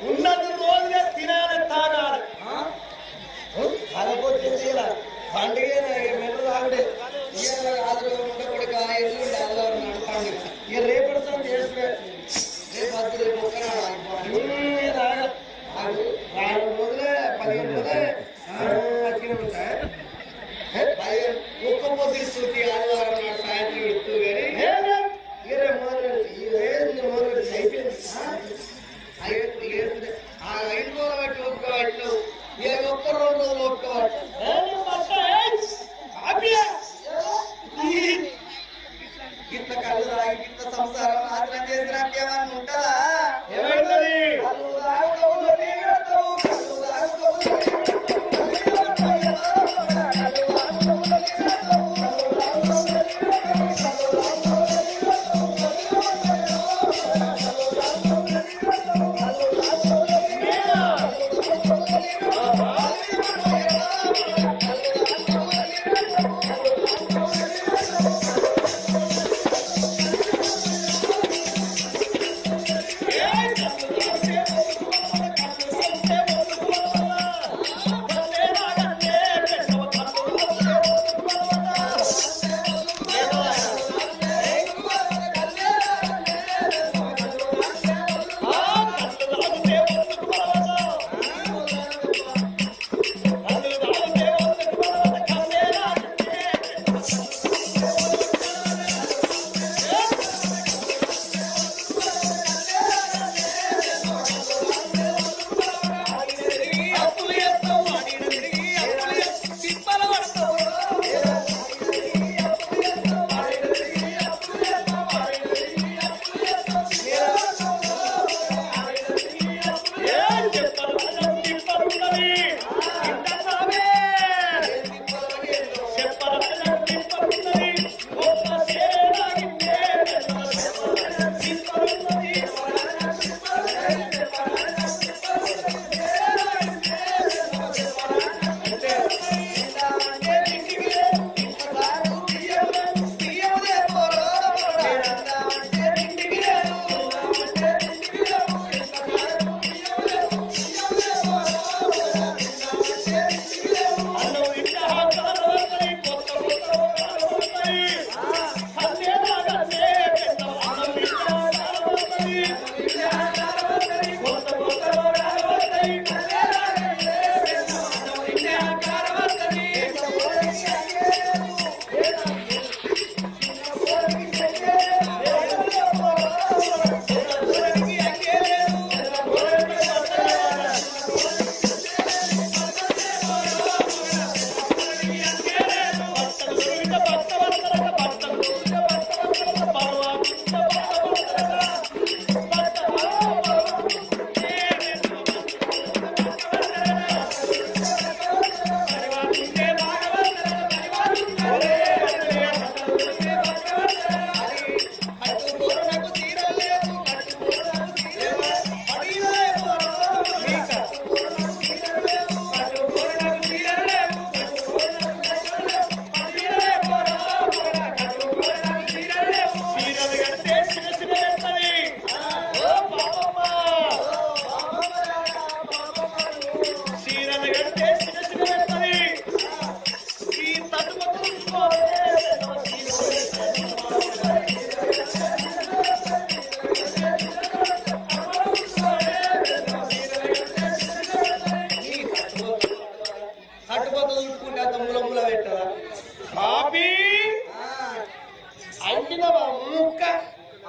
ఉన్నది రోజునే తినాలి తాగాలి కాకపోతే పండుగ మెట్టు తాగుడే ఉండకూడక ఎల్లుండి ఆదివారం పండుగ ఇక రేపటి సంగతి చేస్తే రేపు అద్దరు రేపు రోజులే 15 రోజులే అట్లనే ఉంటాయి ఒక్క పొద్దు స్థుతి ఆదివారం నాడు సాయంత్రం ఎత్తు కానీ ఇరే మొదలు అయిపోయింది ఆ 5 రోజులు పెట్టి ఒప్పుకోవట్లు ఏ ఒక్క 2 రోజులు ఒప్పుకోవచ్చు ఇంత కళ్ళు తాగి ఇంత సంసారం నాశనం చేసినట్టు ఏమన్నా ఉంటుందా? ఏమైంది?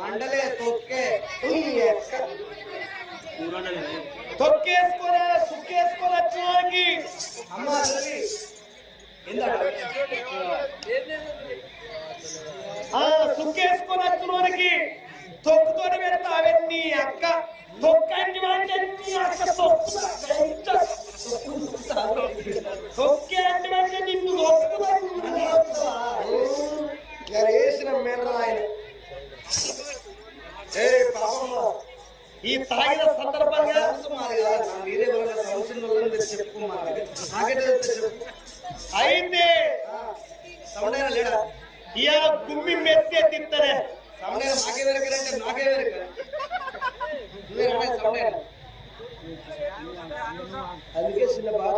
అండలే తొక్కే తొక్కేసుకొని సుక్కేసుకొని వచ్చేవాడికి అమ్మ సుక్కేసుకొని వచ్చినోనికి తొక్కుతోటి పెడతావే నీ అక్క తొక్కంటి వాడి అక్క తొక్కే అంటే నిన్ను వేసిన మేర ఆయన ఈ తాగిన సందర్భంగా అయితే ఇవాళ గుమ్మి మెత్తే ఎత్తిస్తానే సౌండ్ మాకే వెరకరంటే మాకే వెరక నువ్వే సౌండ్ అందుకే చిన్న బాగా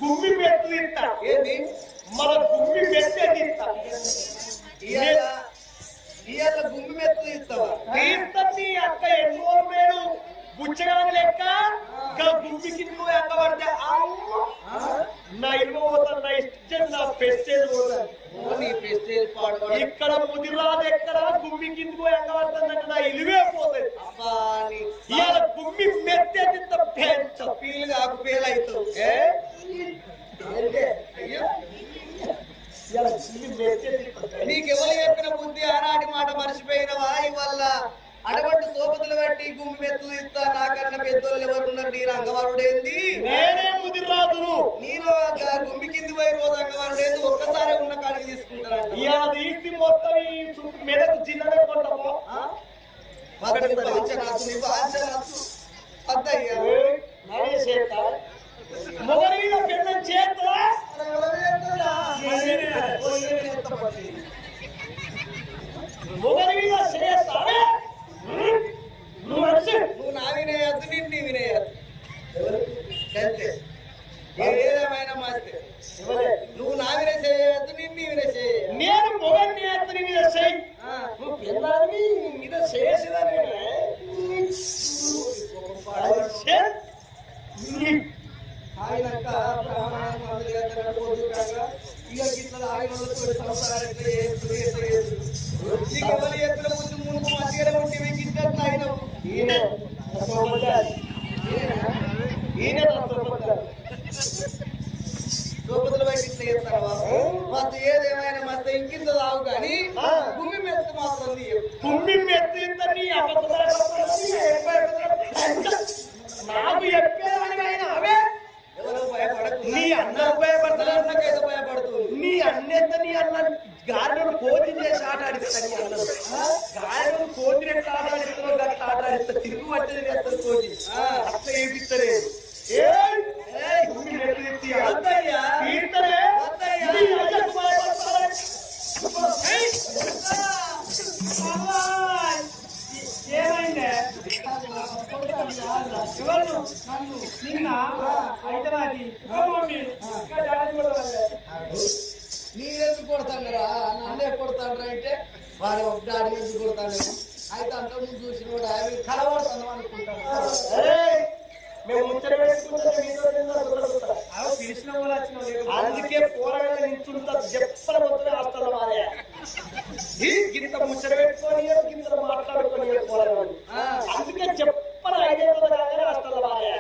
గుమ్మి మెత్తు తింటా ఏంది మన గుమ్మి మెత్తే తింటా ఇవాళ గుమ్మి మెత్తు తీస్తావా తీస్తుంది అక్క ఎన్నో మేలు బుచ్చగాని లెక్క గుమ్మి కింద ఎక్కబడితే నా ఇల్లు పోతాను నా ఇష్టం నా పెస్టేజ్ పోతాను ఇక్కడ ముదిరాదు ఎక్కడ గుమ్మి కిందకు ఎక్కబడుతుందంటే నా ఇలువే పోతుంది ఇవాళ గుమ్మి మెత్తే తింత పెంచ పీలు కాకు పేలు అవుతావు నీకెవరు చెప్పిన బుద్ధి ఆనాటి మాట మర్చిపోయినవా ఇవల్ల అడగొట్టు సోపతులు బట్టి గుమ్మి మెత్తులు ఇస్తా నాకన్నా పెద్దోళ్ళు ఎవరున్నారు నీ రంగవారుడేంది నేనే ముదిరాదును నేను గుమ్మి కింది పోయి రోజు రంగవారుడేంది ఒక్కసారి ఉన్న కాడికి తీసుకుంటాను తీసి మొత్తం మెదకు చిన్నగా కొంటాము మొగలిన పెద్ద చేత మొగలిన చేస్తావే నువ్వు నా వినేయద్దు నిన్ను వినేయద్దు ఏదేమైనా మాస్తే నువ్వు నా వినే చేయద్దు నిన్ను వినే చేయ నేను మొగల్ని అతని మీద చేయి నువ్వు పిల్లల్ని మీద చేసేదని ఆయనక బ్రాహ్మణ ఇక గిట్ల ఆయన సంసారం ఎవరు ఎక్కడ ముందు ముందు మధ్యలో ఉంటే గిట్ల ఆయన సోపతుల బయట ఇట్లా చేస్తారా మస్తు ఏదేమైనా మస్తు ఇంకింత రావు కానీ భూమి మెత్త మాత్రం భూమి మెత్త నాకు చెప్పేదానికైనా అవే ఎవరో భయపడకు నీ అన్న భయపడతాడు నాకైతే భయపడుతుంది నీ అన్నెంత నీ అన్న గారెను కోతిని చేసి ఆట ఆడిస్తాను నీ అన్న గారెను కోతిని ఎట్లా ఆట ఆడిస్తారో గట్లా ఆట ఆడిస్తా తిరుగు పట్టేది వేస్తారు కోతి అట్లా ఏపిస్తలేదు ఏమైందే నిన్న హైదరాబాద్ నీరెందుకు కొడతాండరా నన్నే కొడతాండ్రా అంటే వాడు డాడీ ఎందుకు కొడతాడు అయితే అంత ముందు చూసిన కూడా అవి కలవడతాను అనుకుంటాను మేము ముచ్చట పిలిచిన వాళ్ళు వచ్చిన అందుకే పోరాగా నించుంటా చెప్పల మొత్తం వస్తాను మాదే గింత ముచ్చట పెట్టుకొని గింత మాట్లాడుకొని పోరాడు అందుకే చెప్పల 5 రోజులు కాగానే వస్తాను మాదే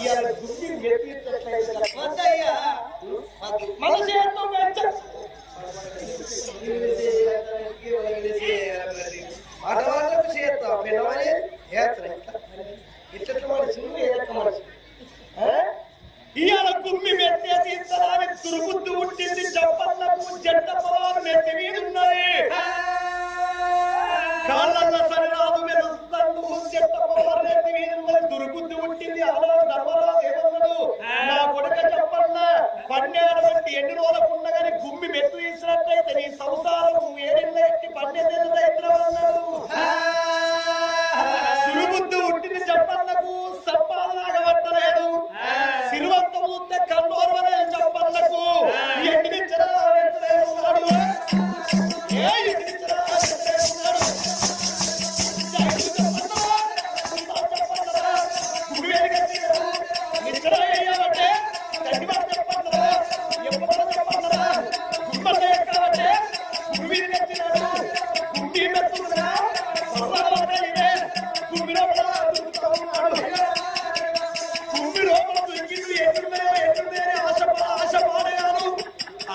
ఇవాళ గుడ్డి మన చేతితో ఆటవాళ్ళకు చేస్తా పిల్లవాళ్ళే ఇట్లా మనిషి ఇవాళ గుమ్మి మెత్తే తీస్తానికి దుర్బుద్ధి పుట్టింది చెప్పలకు జంట పొలాలు నెత్తి మీద ఉన్నాయి కాళ్ళల్లో సరిరాదు మెరుస్తాడు జంట పొలాలు నెత్తి మీద ఉన్నాయి దుర్బుద్ధి పుట్టింది అలా ధర్మరాజు ఏమన్నాడు నా కొడుక చెప్పన్నా పన్నెండు బట్టి ఎన్ని రోజులకు ఉండగానే గుమ్మి మెత్తు తీసినట్టయితే నీ సంసారం 7 ఎట్టి 12 అన్నాడు దుర్బుద్ధి పుట్టింది చెప్పన్నకు సంపాదన పట్టలేదు సిరివంత ముద్ద కన్నోర్వలే చెప్పన్నకు ఎండినిచ్చరా ఉన్నాడు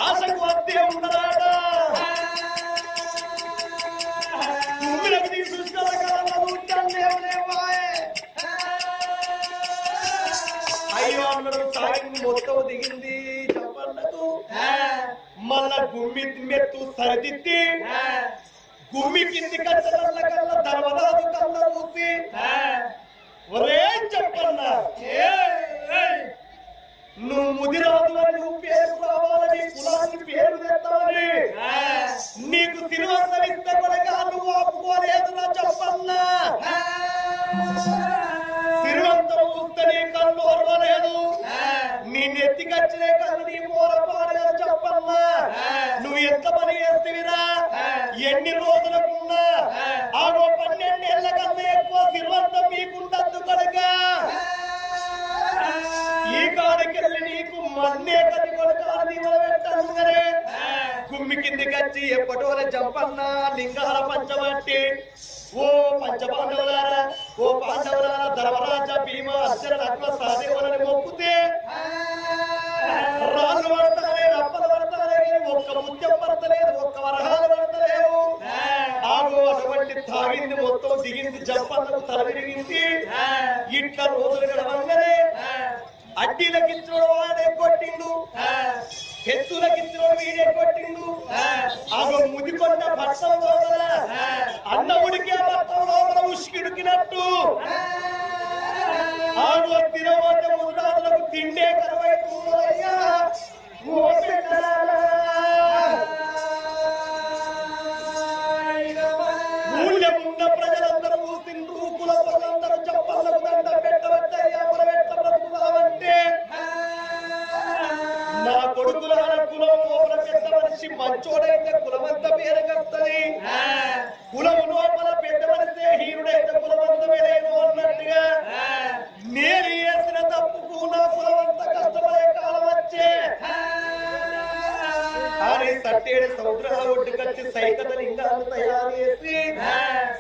ఆశకు అద్దె ఉండరాట అయ్యో అందరూ తాగింది మొత్తం దిగింది చెప్పండకు మళ్ళా గుమ్మి మెత్తు సరిదిద్ది గుమ్మి కింది కచ్చల కల్లా ధర్మరాజు కళ్ళ చూసి ఒరే చెప్ప చెప్పన్నా నువ్వు ముదిరాజులని నువ్వు పేరు రావాలని కులానికి పేరు తెస్తావని నీకు తిరువంతం ఇస్తే కూడా నువ్వు ఒప్పుకోలేదురా చెప్పన్నా తిరువంతం చూస్తే నీ కళ్ళు ఓర్వలేదు నీ నెత్తికొచ్చినే కళ్ళు నీ మూలపాడుగా చెప్పన్నా నువ్వు ఎంత పని చేస్తేవిరా ఎన్ని రోజులకున్నా ఆగో 12 ఏళ్ల కన్నా ఎక్కువ తిరువంతం మీకుండద్దు కనుక ఈ కాడికెళ్ళి నీకు మన్నే కది కొడకాలని పెట్టంగానే కుమ్మి కిందికి వచ్చి ఎప్పటివర జంపన్న లింగాల పంచమట్టి ఓ పంచపాండవులారా ఓ పాండవులారా ధర్మరాజ భీమ అర్జున నకుల సహదేవులని మొక్కుతే రాళ్ళు పడతారే రప్పలు పడతారే ఒక్క ముత్యం పడతలేదు ఒక్క వరహాలు పడతలేవు ఆగో అటువంటి తాగింది మొత్తం దిగింది జంపన్నకు తలవిరిగింది ఇట్లా రోజులు గడవంగానే అడ్డీలకిచ్చిన వాడే కొట్టిండు హెచ్చులకిచ్చిన వీడే కొట్టిండు ఆగో ముదికొండ పట్టం లోపల అన్న ఉడికే పట్టం లోపల ఉష్కిడుకినట్టు ఆగో తినబోతే ముదిరాజులకు తిండే కరువైతుందయ్యా ఊళ్ళో ఉన్న ప్రజలందరూ సింధు కుల ప్రజలందరూ చెప్పలకు దండ పెట్టవద్దయ్యా మనమెట్ల బ్రతుకుతామంటే నా కొడుకుల కులం లోపల పెద్ద మనిషి మంచోడైతే కులమంత పేరుకొస్తది కులము లోపల పెద్ద మనిషి హీనుడైతే కులమంత లేదు అన్నట్టుగా నేను చేసిన తప్పుకు నా కులమంత కష్టపడే కాలం వచ్చే అని సట్టేడు సముద్రాల ఒడ్డుకొచ్చి సైకత లింగాలు తయారు చేసి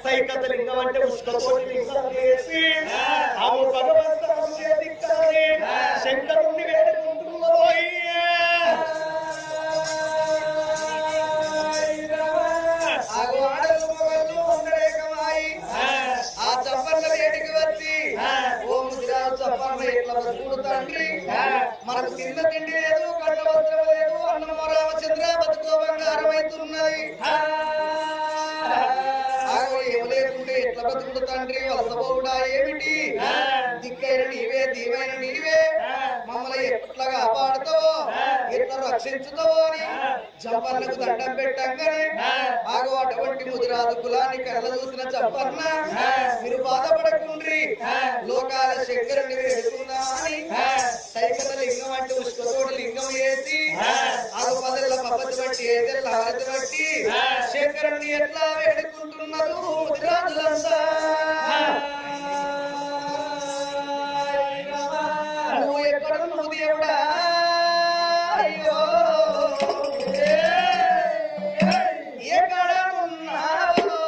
సైకత లింగం అంటే ఉష్కతోటి లింగాలు చేసి ఆమె భగవంతుడు దిక్కాలి శంకరుణ్ణి వేడుకుంటున్నారు ఆ చప్పన్న వేడికి వచ్చి ఓ ముదిరాజు చప్పన్న ఎట్లా బతుకుడు తండ్రి మనకు తిన్న తిండి లేదు కళ్ళ వస్త్రం లేదు అన్నమ రామచంద్ర బతుకో బంగారం అవుతున్నది ఏం లేకుంటే ఎట్లా బతుకుడు తండ్రి వలసపోవుడా ఏమిటి దిక్కైన నీవే దీవైన నీవే మమ్మల్ని ఎట్లా కాపాడుతావో ఎట్లా రక్షించుతావో అని చంపన్నకు దండం పెట్టంగానే ఆగో అటువంటి ముదిరాజు కులాన్ని కళ్ళ చూసిన చంపన్న మీరు బాధపడకుండ్రి లోకాల శంకరుని వేడుకుందా అని సైకత లింగం అంటే ఉష్కతోడు లింగం వేసి ఆగు పదల పద్ధతి బట్టి ఏదెల్ల హారతి బట్టి శంకరుని ఎట్లా వేడుకుంటున్నారు ముదిరాజులంతా నువ్వు ఎక్కడ నువ్వు దేవుడా అయ్యో ఎక్కడ ఉన్నావో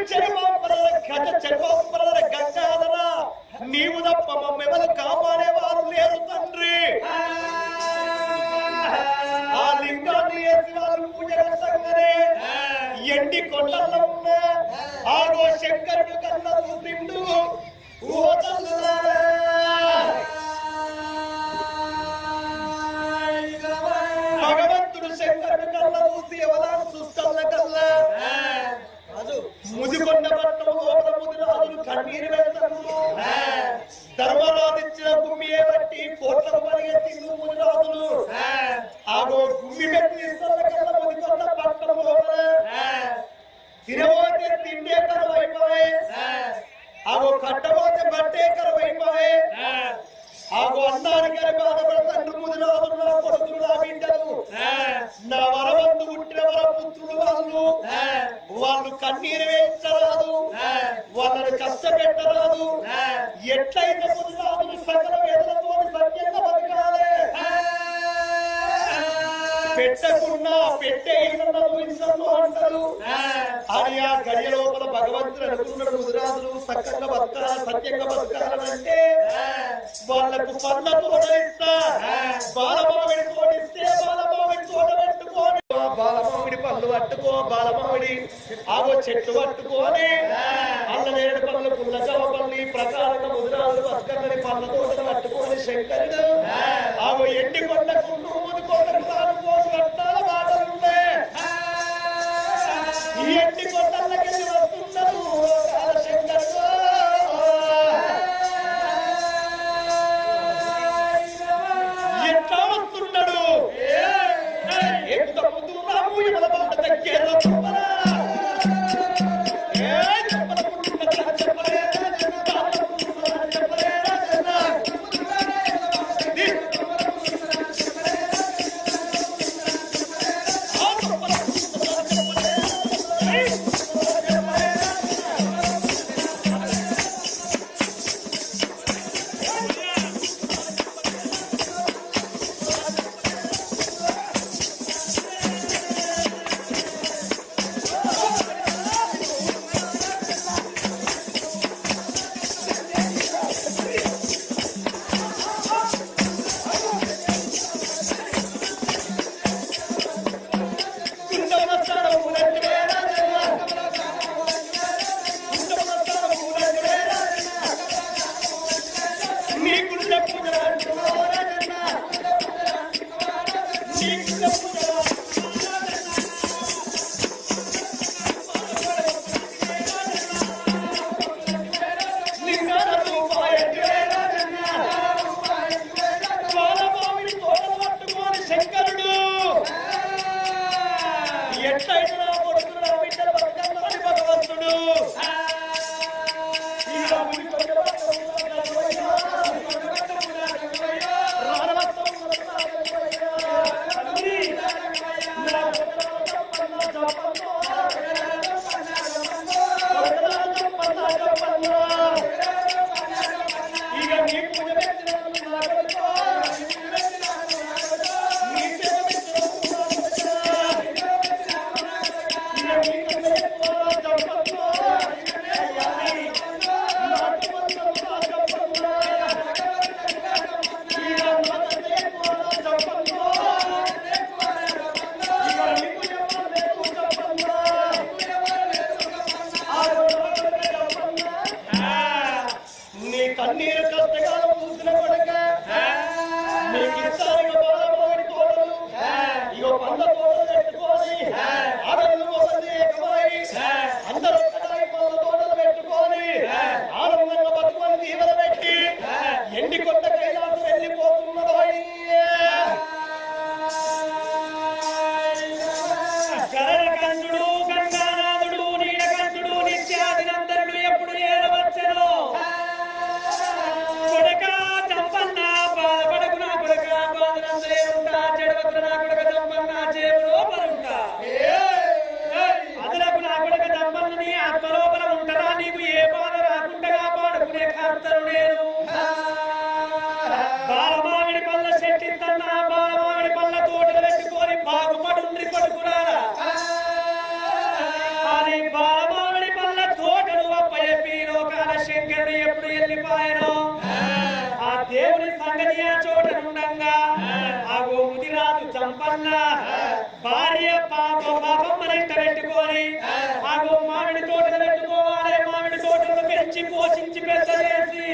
గజ చెగోపల గంగాధర నీవు తప్ప మమ్మెవరు కాపాడేవారు లేరు తండ్రి. ఆ లింగాన్ని వేసి వాళ్ళు పూజ చేస్తానే ఎండి కొండల్లో ఉన్న ఆగో శంకరుడు కన్నా చూసిండు. భగవంతుడు శంకరుడు కన్నా చూసి ఎవరు చూస్తాల కల్లా ముదికొండ పట్టణం లోపల ముదిరాజులు కన్నీరు వెళ్తారు. ధర్మరాజిచ్చిన భూమి బట్టి కోట్ల పరిగెత్తిండు ముదిరాజులు. ఆగో భూమి పెట్టి ముదికొండ పట్టణం లోపల తినబోతే తిండే కరువైపోయే, ఆగో కట్టబోతే బట్టే కరువైపోయే, ఆగో అన్నానికి బాధపడతాడు ముదిరాజులు. నా కొడుకులు నా బిడ్డలు నా వరవంతు పుట్టిన వరపుత్రులు వాళ్ళు కన్నీరు వేయించరాదు, వాళ్ళని కష్టపెట్టరాదు. ఎట్లయితే ముదిరాజులు సకల వేదనతో సత్యంగా బతకాలి. పెట్టకున్నా పెట్టే అంటారు అని ఆ గడియ లోపల భగవంతుడు అనుకున్నాడు. ముదిరాజులు సక్కంగా బతకాలి, సత్యంగా బతకాలంటే వాళ్ళకు పళ్ళ తోడేస్తా, బాలమావిడి తోడిస్తే బాలమావిడి తోట పెట్టుకోని, బాలమావిడి పళ్ళు పట్టుకో, బాలమావిడి ఆగో చెట్టు పట్టుకొని అల్లనేడు పళ్ళు పుల్లజవ పళ్ళు ఈ ప్రకారంగా ముదిరాజులు బతకని పళ్ళ తోటను పట్టుకొని శంకరుడు ఆగో ఎండి కొండకు ముదుకోటకు తానుకోని కట్టాల మాటలుండే. ఈ ఎండి కొండలకెళ్ళి వస్తున్నారు శంకరుడు. ఎట్లా వస్తున్నాడు? ఎంత ముందు ఎమల బాట తగ్గేలా చెప్పరా, వెళ్ళిపోయాను ఆ దేవుని సంగతి ఆ చోట నుండంగా ఆ ముదిరాజు చంపన్న భార్య పాపం మరింత పెట్టుకొని ఆ మామిడి తోటలు పెట్టుకోవాలి మామిడి తోటలు పెంచి పోషించి పెద్ద చేసి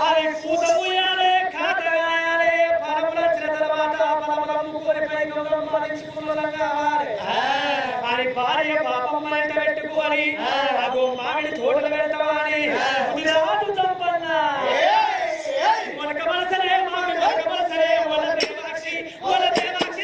అవి పూత పూయాలి కాతగాయాలి ఫలములు వచ్చిన తర్వాత ఫలములు అమ్ముకొని పై గౌరవం కావాలి అని భార్య పాపం మరింత పెట్టుకొని అగో మామిడి తోటలు పెడతామని ముదిరాజు చంపన్న మనక మనసలే మామిడి మనక మనసలే వాళ్ళ దేవాక్షి వాళ్ళ దేవాక్షి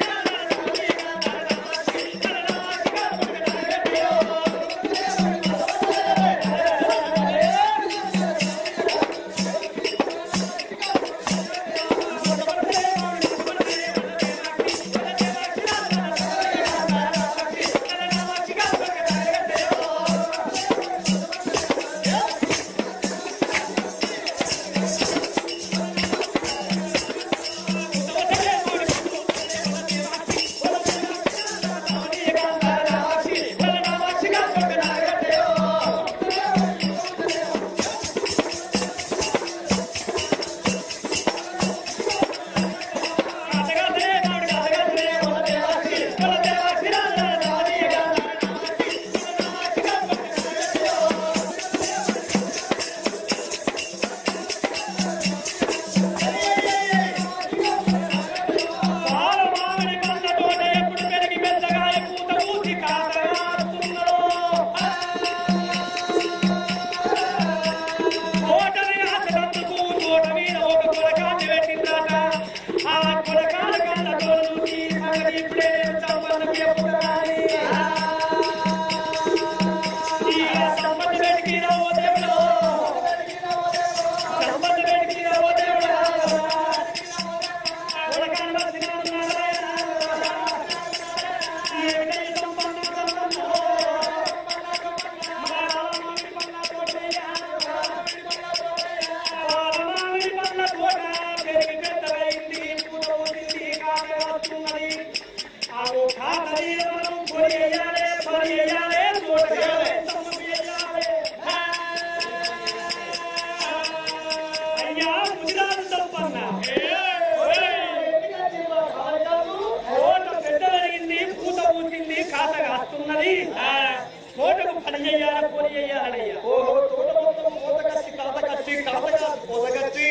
తోటకు పని చేయాలి పోని చేయాలయ్యా ఓహో తోట మొత్తం పూత కచ్చి కాత కచ్చి కాతగా పూత కచ్చి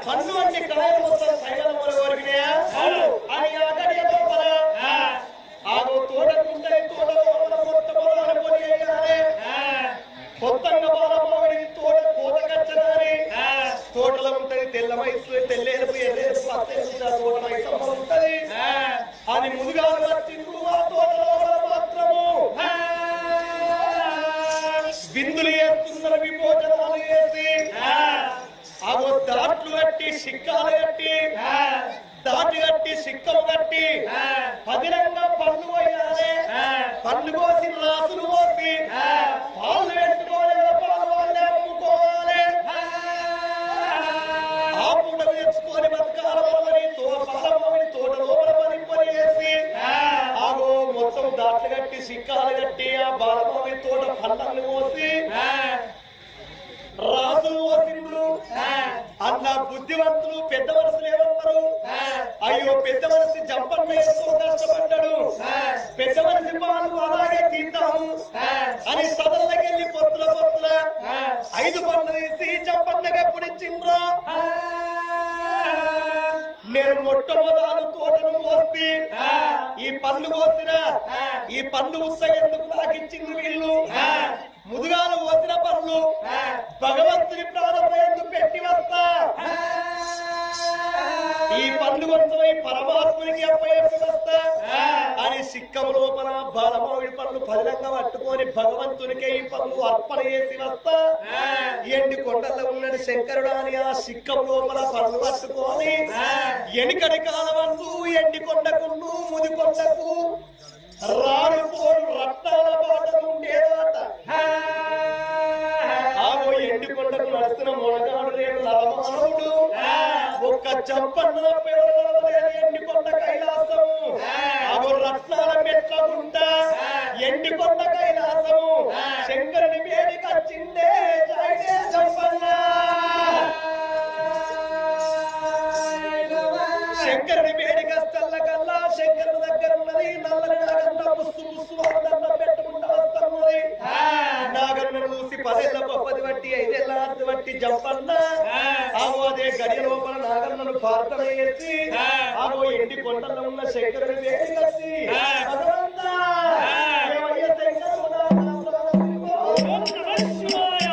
పన్ను అంటే కాయలు మొత్తం సైలం వరకు అని అక్కడికి లోపల ఆగో తోటకుంటే తోటలో మొత్తం పోని చేయాలి కొత్తగా బాలమావిడి తోట పూత కచ్చదని తోటలో ఉంటది తెల్ల వయసు తెల్లేరుపు ఎర్రేపు పచ్చ తోట వయసు ఉంటది అని ముందుగా వచ్చిండు ఆ తోటలో మాత్రము విందులు చేస్తున్నారు విమోచనాలు చేసి అగో దాట్లు కట్టి సిక్కాలు కట్టి దాటి కట్టి సిక్కలు కట్టి పదిలంగా పండ్లు పోయాలి పండ్లు కోసి రాసులు పోసి పాలు పెట్టుకోవాలి పాలు వాళ్ళే అమ్ముకోవాలి ఆ పూటలు తెచ్చుకొని బతకాలని తోట లోపల పని చేసి ఆగో మొత్తం దాట్లు కట్టి సిక్కాలు కట్టి ఆ బాలమావి తోట పండ్లను పోసి రాసులు పోసిండ్రు అన్న బుద్ధివంతులు పెద్ద వరుసలు ఏమన్నారు అయ్యో పెద్ద వరుస జంపన్ వేస్తూ కష్టపడ్డాడు పెద్ద వరుస పాలు అలాగే తింటాము అని సదల్లకి వెళ్ళి పొత్తుల 5 పండ్లు తీసి జంపన్నగా ఎప్పుడు ఇచ్చిండ్రా నేను మొట్టమొదలు తోటను పోసి ఈ పండ్లు పోసిన ఈ పండ్లు ఉత్స ఎందుకు నాకు ఇచ్చింది వీళ్ళు ముదుగాలు పోసిన పనులు భగవంతుని ప్రారంభం పెట్టి వస్తా ఈ పండ్లు కొంచెం ఈ పరమాత్మునికి అప్పయ్యప్ప వస్తా అని సిక్కం లోపల బాలమావిడి పనులు పదిలంగా పట్టుకొని భగవంతునికి ఈ పనులు అర్పణ చేసి వస్తా ఎండి కొండల్లో ఉన్నది శంకరుడు అని ఆ సిక్కం లోపల పనులు పట్టుకొని ఎనికడి కాలవందు ఎండి కొండకు ముది కొండకు రాడు పోరు రత్నాల బాటలు ఉండేదాట ఆగో ఎండి కొండకు నడుస్తున్న మొనగాడు లేడు లవమానవుడు ఒక్క చంపన్న ఎండి కొండ కైలాసము ఆగో రత్నాల మెట్ల గుంట ఎండి కొండ కైలాసము శంకరుని పేరుకి వచ్చిందే బట్టి 5 ఏళ్ళ ఆస్తి బట్టి జంపన్న ఆగో అదే గడి లోపల నాగన్నను భారతం వేసి ఆగో ఎండి కొండలో ఉన్న శంకరుని వేడి కట్టి భగవంతా ఏమయ్య శంకరుడా ఓం నమః శివాయ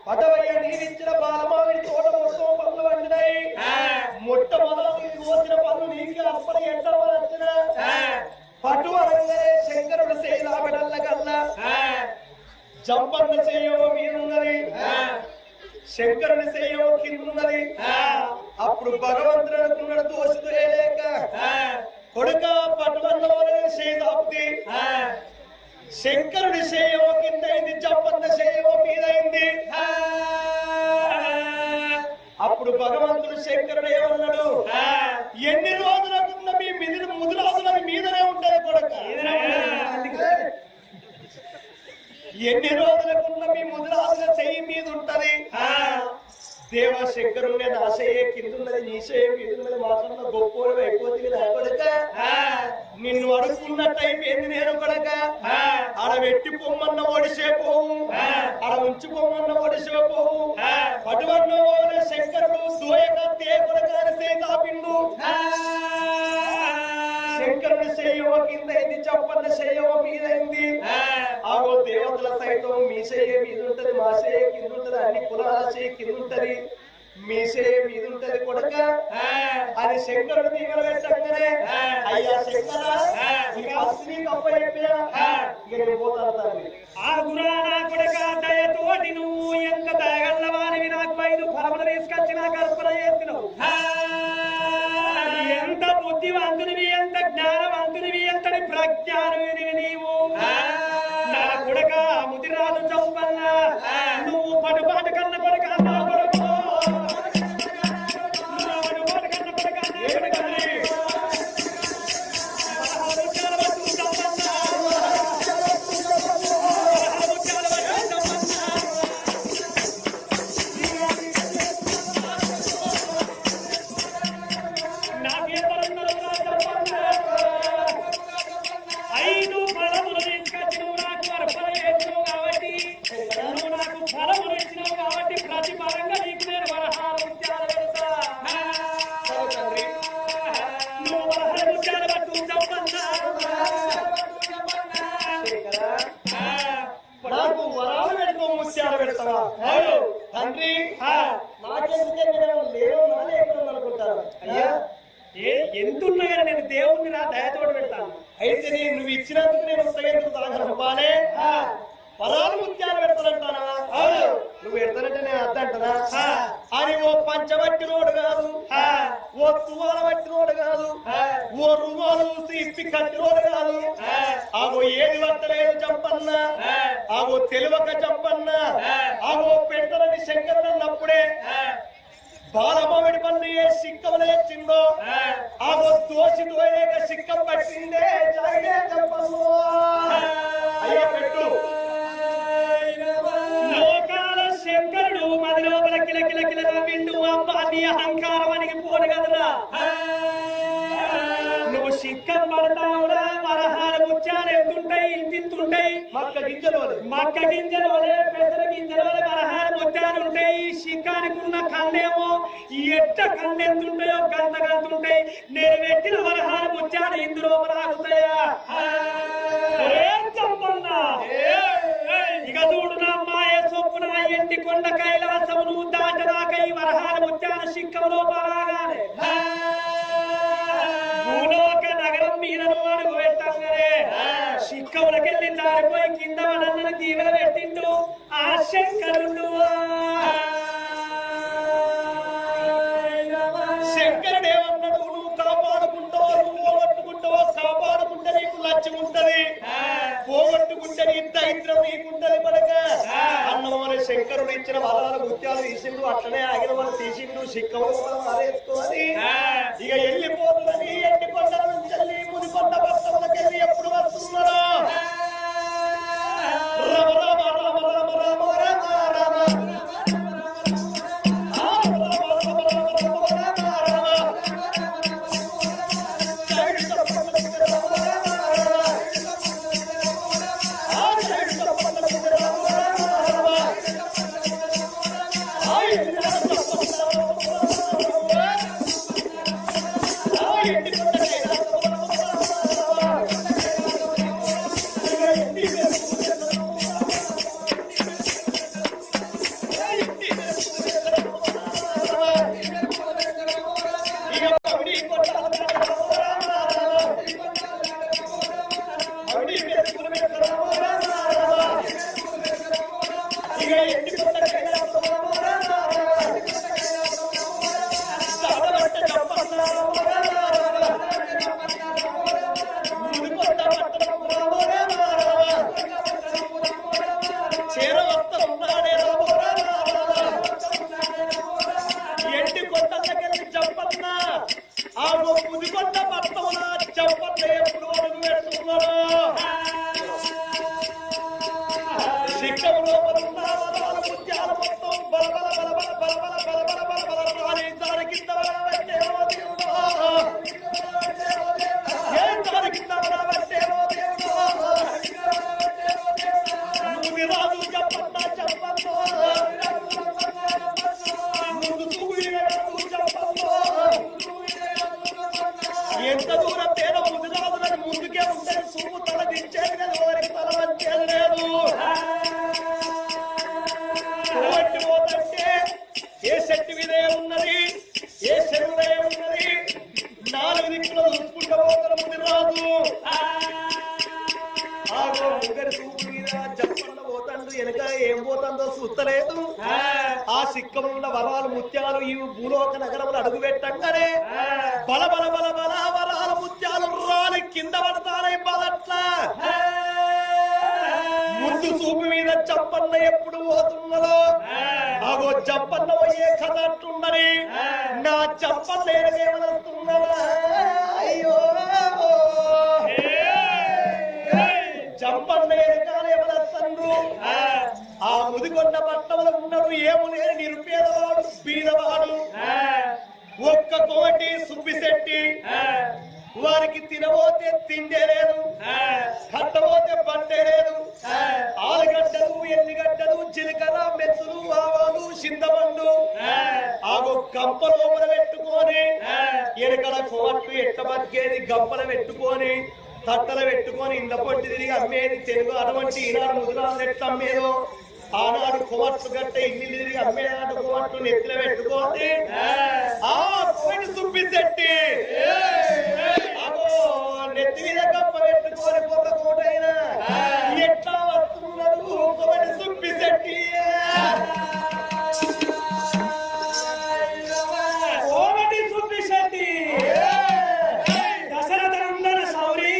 పదవయ్య నీవిచ్చిన బాలమావిడి తోట మొత్తం పనులు వండినాయి మొట్టమొదటి కోసిన పనులు నీకు అప్పటి ఎంటర్ వచ్చిన పటు అనగానే శంకరుడు శైలా బిడల్ల కల్లా జంపన్న చేయో మీరున్నది శంకరుని చేయో కిందున్నది అప్పుడు భగవంతుడు అనుకున్నాడు దోషితో లేక కొడుక పట్టువన్నోనే శైలాప్తి శంకరుడి చేయో కిందైంది జంపన్న చేయో మీదైంది అప్పుడు భగవంతుడు శంకరుడు ఏమన్నాడు ఎన్ని రోజులకున్న మీ ముదురాజుల మీదనే ఉంటాయి కొడుక ఎన్ని రోజులకున్న మీ ముదురాజుల చెయ్యి మీద ఉంటది దేవ శంకరుని నా చేయ కిందున్నది నీ చేయ మీదున్నది మాత్రం గొప్ప అయిపోతుంది నా కొడుక నిన్ను అడుగుకున్నట్టు అయిపోయింది నేను కొడక ఆడ వెట్టి పొమ్మన్న ఒడిసేపోవు ఆడ ఉంచి పొమ్మన్న ఒడిసేపోవు పటువన్న శంకరుడు దోయక తే కొడక సేపిండు శంకరుడి చేయో కిందైంది చంపన్న చేయో మీదైంది ఆగో దేవతల సైతం మీ చేయ మీద ఉంటది మా చేయ కింద ఉంటది అన్ని కులాల చేయ కింద ఉంటది మీ చేయ మీద ఉంటది కొడక అది శంకరుడు దీవెన పెట్టగానే అయ్యా శంకర ఇక అస్త్రీ గొప్ప చెప్పినా ఇక నేను పోతాను తండ్రి ఆ గురానా కొడక దయతోటి నువ్వు ఎంత దయగల్లవానివి నాకు 5 ఫలములు తీసుకొచ్చి నాకు అర్పణ చేస్తున్నావు ఎంత బుద్ధివంతునివి ఎంత జ్ఞానవంతునివి ఎంతటి ప్రజ్ఞానునివి నీవు నా కొడక ముదిరాజు చంపన్న నువ్వు పటుపాటు కన్న కొడక నా కొడుకు నాకు వరాలు పెడుతూ ముత్యాలు పెడతావా తండ్రి నాకెందుకే లేవు నానే ఎక్కడ అనుకుంటాను అయ్యా ఎంతున్నా కానీ నేను దేవుణ్ణి నా దయతోడు పెడతాను అయితే నువ్వు ఇచ్చినందుకు నేను ఉత్తగెందుకు తాగలపాలే వరాలు ముత్యాలు పెడతానంటానా నువ్వు పెడతానంటే నేను అద్దంటనా అని ఓ పంచబట్టి రోడ్డు కాదు ఓ తువాల బట్టి రోడ్డు కాదు ఓ రుమాలు ఇప్పి కట్టి రోడ్డు కాదు ఆగో ఏది పట్టలేదు చంపన్న ఆగో తెలివక చంపన్న ఆగో పెడతానని శంకరుడు అన్నప్పుడే బాలమావిడి పన్ను ఏ సిక్కలు తెచ్చిందో ఆగో దోషి దోయలేక సిక్కం పట్టిందే జాగే చంపను అయ్యా పెట్టు లోకాల శంకరుడు మది లోపల కిల కిల కిల నవ్విండు అబ్బా నీ అహంకారం అనికి పోను కదరా నువ్వు సిక్కం పడతావురా వరహాల ముత్యాలు ఎంతుంటాయి ఇంతింతుంటాయి మక్క గింజలు పెసర గింజలు వరహాల ముత్యాలు ఉంటాయి సిక్కానికి ఉన్న కళ్ళేమో ఎట్ట కళ్ళు ఎంతుంటాయో గంత గంతుంటాయి నేను పెట్టిన వరహాల ముత్యాలు ఇందులో ఆగుతాయా ఇక చూడు నా మాయ సొప్పున ఎండి కొండ కైలాసము నువ్వు దాటదాకా ఈ వరహాల ముత్యాల సిక్కములో పరాగానే భూలోక నగరం మీద నువ్వు అడుగు పెట్టంగానే సిక్కవులకెళ్ళి జారిపోయి కింద వనన్నను దీవెన పెట్టిండు ఆ శంకరుడు. శంకరుడేమన్నాడు, నువ్వు కాపాడుకుంటావో నువ్వు పోగొట్టుకుంటావో, కాపాడుకుంటే నీకు లక్ష్యం ఉంటది, పోగొట్టుకుంటే నీ దైత్రం నీకుంటది మనక అన్నమని శంకరుడు ఇచ్చిన వరాల ముత్యాలు తీసిండు. అట్లనే ఆగిన వాళ్ళు తీసిండు. సిక్కవులు మారేసుకొని ఇక వెళ్ళిపోతుందని ఎండి కొండల నుంచి వెళ్ళి ముదికొండ పట్టణంకెళ్ళి ఎప్పుడు వస్తున్నారా? రామ రామ రామ రామ రామ రామ రామ ఎంత దూరం పేద ముదిరాదులని ముందుకే ఉంటే సూపు తల దించేది లేదు, వారికి తల వంచేది లేదు. పోతంటే ఏ చెట్టు మీదే ఉన్నది, ఏ చెరువులే ఉన్నది, 4 దిక్కులు చూసుకుంటూ పోతారు ముదిరాదు. ముగ్గురు సూపు మీద చెప్పండి పోతాడు, వెనక ఏం పోతుందో చూస్తలేదు. ఆ సిక్కమున్న వరాలు ముత్యాలు ఈ భూలోక నగరములు అడుగు పెట్టంగానే బల బల బల బల వరాలు ముత్యాలు రాలి కింద పడతానే బలట్ల. ముందు చూపు మీద చెప్పన్న ఎప్పుడు పోతున్నదో అగో చెప్పన్న పోయే కథ అట్లుందని నా చెప్పన్న ఏమనొస్తున్నదా? అయ్యో చెప్పన్న ఏమనొస్తుండ్రు. ఆ ముదిగొండ పట్టణంలో ఉన్నాడు ఏము లేని నిరుపేదవాడు, బీదవాడు, ఒక్క కోటి సుబ్బిశెట్టి. వారికి తినబోతే తిండే లేదు, కట్టబోతే పట్టే లేదు. ఆలుగడ్డలు, ఎల్లిగడ్డలు, జీలకర్ర, మెత్తులు, ఆవాలు, చింతపండు ఆగో గంప లోపల పెట్టుకొని ఎనకల కోట్లు ఎట్ట బతికేది గంపల పెట్టుకొని తట్టలు పెట్టుకొని ఇండ్ల పొట్టి తిరిగి అమ్మేది తెలుగు. అటువంటి ఈనాడు ముదురాలు ఎట్ట అమ్మేదో ఆనాడు కోట్లు గట్ట ఇల్లు తిరిగి అమ్మేనాడు కోట్లు నెత్తిన పెట్టుకోండి. ఆ కోటి సుబ్బిశెట్టి నెత్తి మీద గంప పెట్టుకొని పొగ కోటైనా ఎట్లా వస్తున్నాడు కోటి సుబ్బిశెట్టి. కోమటి సుబ్బిశెట్టి దశరథ నందన సౌరి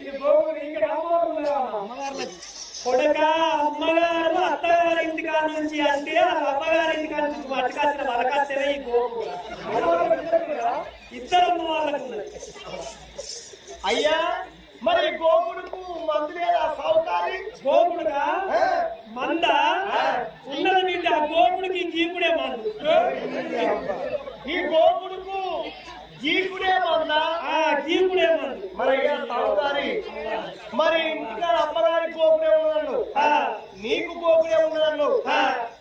ఇది గోకుడు ఇక్కడ అమ్మగారులకు కొడుక అమ్మగారు అత్తగారి ఇంటికాడ నుంచి అంటే అమ్మగారి ఇంటికాడ నుంచి పట్టుకొచ్చిన వరకచ్చనే ఈ గోకుడు ఇద్దరు అమ్మ వాళ్ళకు ఉన్నది. అయ్యా మరి గోకుడుకు మందు లేదా సౌకారి గోకుడుగా మంద ఉన్నది బిడ్డ గోకుడికి గీకుడే మందు. ఈ గోకుడుకు గీకుడే మందా గీకుడే మందు. మరి అయ్యా సౌకారి మరి ఇంటికాడ అమ్మగారి గోకుడే ఉన్నదన్ను నీకు గోకుడే ఉన్నదన్ను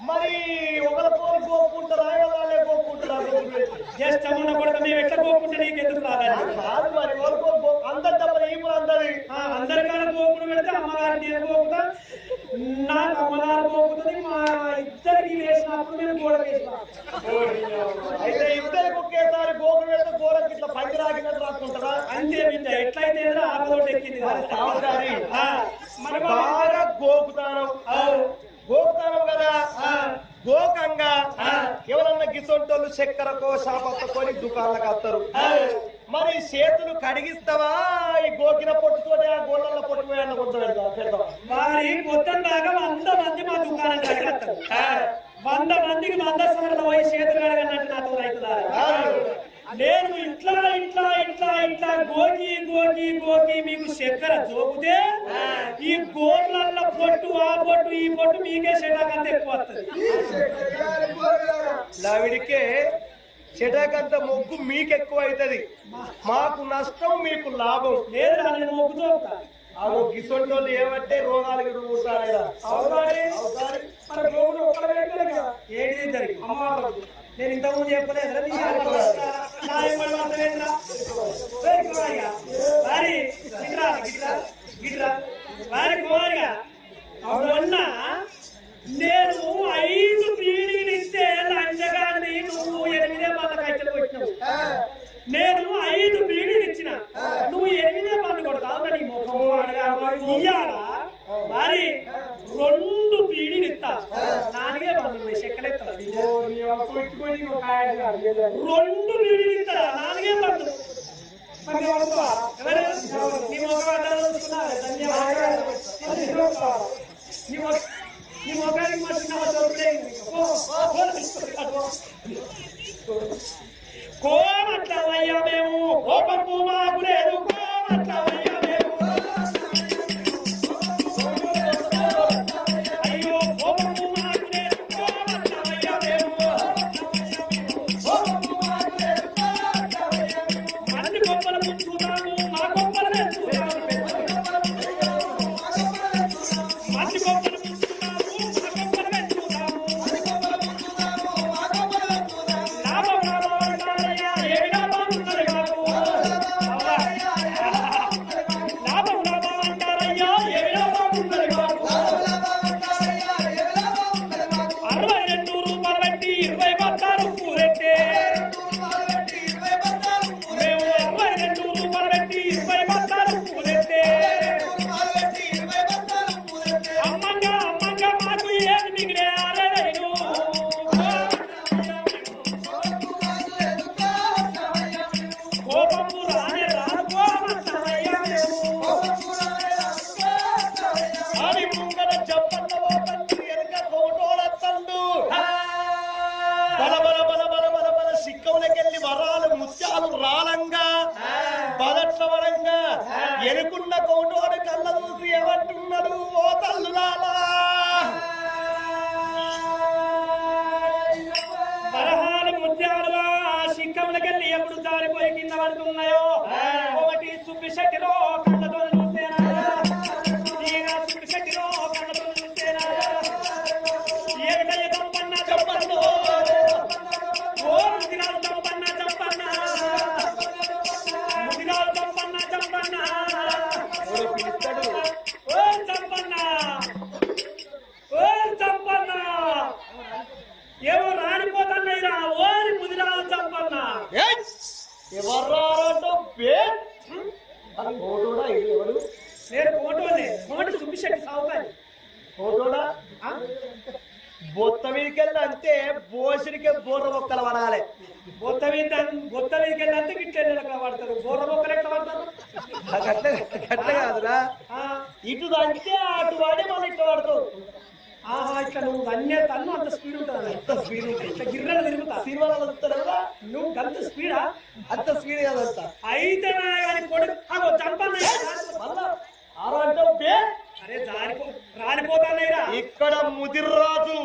మరి ఒకరితో గోపుకుంటారా వాళ్ళే గోపుకుంటారా? జ్యేష్ఠమున్న కొడుకు మేము ఎట్లా గోకుంటే నీకు ఎందుకు రాదండి? కాదు మరి అందరు తప్ప ఇప్పుడు అందరికన్నా గోపుడు పెడితే అమ్మగారు నేను గోపుతా, నాకు అమ్మగారు గోపుతుంది. మా ఇద్దరికి వేసినప్పుడు మేము గోడ వేసినాం. అయితే ఇద్దరికి ఒకేసారి గోపుడు పెడితే గోడకి ఇట్లా పైకి రాకినట్టు రాసుకుంటారా? అంతే బిడ్డ ఎట్లయితే ఆపదోటి ఎక్కింది మన బాగా గోపుతానం కదా గోకంగా ఎవరన్నా గిసొంటోళ్ళు చక్కెరకో షాపత్తుకొని దుకాణాలకు వస్తారు. మరి చేతులు కడిగిస్తావా ఈ గోకిన పొట్టుతోటి ఆ గోళ్ళ పొట్టు పోయాలని కొడతాడు. మరి మొత్తం దాకా 100 మంది మా దుకాణం కడిగేస్తారు. 100 మందికి 100 సార్లు పోయి చేతులు కడగన్నట్టు నాతో అవుతుందా? నేను ఇట్లా ఇట్లా ఇట్లా ఇట్లా గోకి గోకి గోకి మీకు చక్కెర జోకుతే ఈ గోర్ల పొట్టు ఆ పొట్టు ఈ పొట్టు మీకే చెటాకంత ఎక్కువ వస్తుంది. లావిడికే చెటాకంత మొగ్గు మీకు ఎక్కువ అవుతుంది, మాకు నష్టం మీకు లాభం లేదు. నేను మొగ్గు చూపుతా. గిసొంటి వాళ్ళు ఏమంటే రోగాలు ఏంటి నేను ఇంతకుముందు చెప్పలేదు వారి కుమారిగా మొన్న నేను 5 పీడీలు ఇస్తే లంచగాన్ని నువ్వు 8 మంది కట్టెలు కొట్టినావు. నేను 5 పీడీలు ఇచ్చిన నువ్వు 8 మంది కొడతావు. నీ ముఖం ఇయ్యాలా? మరి 2 పీడీలు ఇస్తా 4 మంది చెక్కలెత్తా. 2 పీడీలు ఇస్తా 4 మంది. నీ ముఖానికి కోమట్లవయ్యా మేము కోపము మాకు లేదు. కోమట్లవయ్యా మేము అయ్యో కోపము మాకు లేదు. కోమట్లవయ్యా మేము అన్ని గొప్పలు ముంచుతాము మా గొప్పలు పెంచుతాము. అన్ని గొప్పలు ముంచుతాము మా గొప్పలు పెంచుతాము. లాభం లాభం అంటారయ్యా ఏమి లాభం ఉన్నది మాకు? లాభం లాభం అంటారయ్యా ఏమి లాభం ఉన్నది మాకు? 62 రూపాయలు పెట్టి 20 బత్తాలు పూరెట్టే మేము 62 రూపాయలు పెట్టి 20 బత్తాలు పూరెట్టే అమ్మంగా అమ్మంగా మాకు ఏమి మిగిలే అరేను. కోపము రానే రాను కోమట్లవయ్యా మేము అని ముంగడ చెప్పన్న పోతండు వెనక కోటోడత్తండు. బల బల బల బల బల బల సిక్కవులకెళ్ళి వరాలు ముత్యాలు రాలంగా బదట్ల వరంగా ఎనుకున్న కోటోడు కళ్ళ చూసి ఏమంటున్నాడు? ఓ తల్లులాలా వరహాలు ముత్యాలుగా శిఖములకెళ్ళి ఎప్పుడు జారిపోయి కింద పడుతున్నాయో ఒకటి సుబ్బిశెట్టిలో కళ్ళతో చూస్తేనా? సుబ్బిశెట్టిలో కళ్ళతో చూస్తేనా? ఏమిటయ్య చంపన్న చంపన్ను ఓ ముదిరాలు చంపన్న చంపన్న ముదిరాలు చంపన్న చంపన్న పిలుస్తాడు. ఓ చంపన్న ఓ చంపన్న ఏమో రానిపోతున్నాయిరా ఓరి ముదిరాలు చంపన్న. ఎవర్రారంటో కోటోడా ఇది ఎవరు? నేను కోటోనే కోటి సుబ్బిశెట్టి సాగుతాను. కోటోడా బొత్త మీదకెళ్ళి అంతే బోసిడికే బోర్ర మొక్కలు పడాలి. బొత్త మీదకి వెళ్ళంటే గిట్ల ఎక్కడ పడతారు, బోర్ర మొక్కలు ఎక్కడ పడతారు? గట్ల కాదురా, ఇటు తంటే అటు వాడి మళ్ళీ ఇట్లా పడతావు. ఆహా, ఇట్లా నువ్వు అన్నే తన్ను అంత స్పీడ్ ఉంటుంది, అంత స్పీడ్ ఉంటుంది, ఇట్లా గిర్రలు తిరుగుతా. సినిమాలో వస్తారు కదా, నువ్వు అంత స్పీడా? అంత స్పీడ్ కాదంతా. అయితే కానీ కొడుకు చంపన్నా మళ్ళా ఆరంటావు బే. అరే రాలిపోతానేరా. ఇక్కడ ముదిరాజు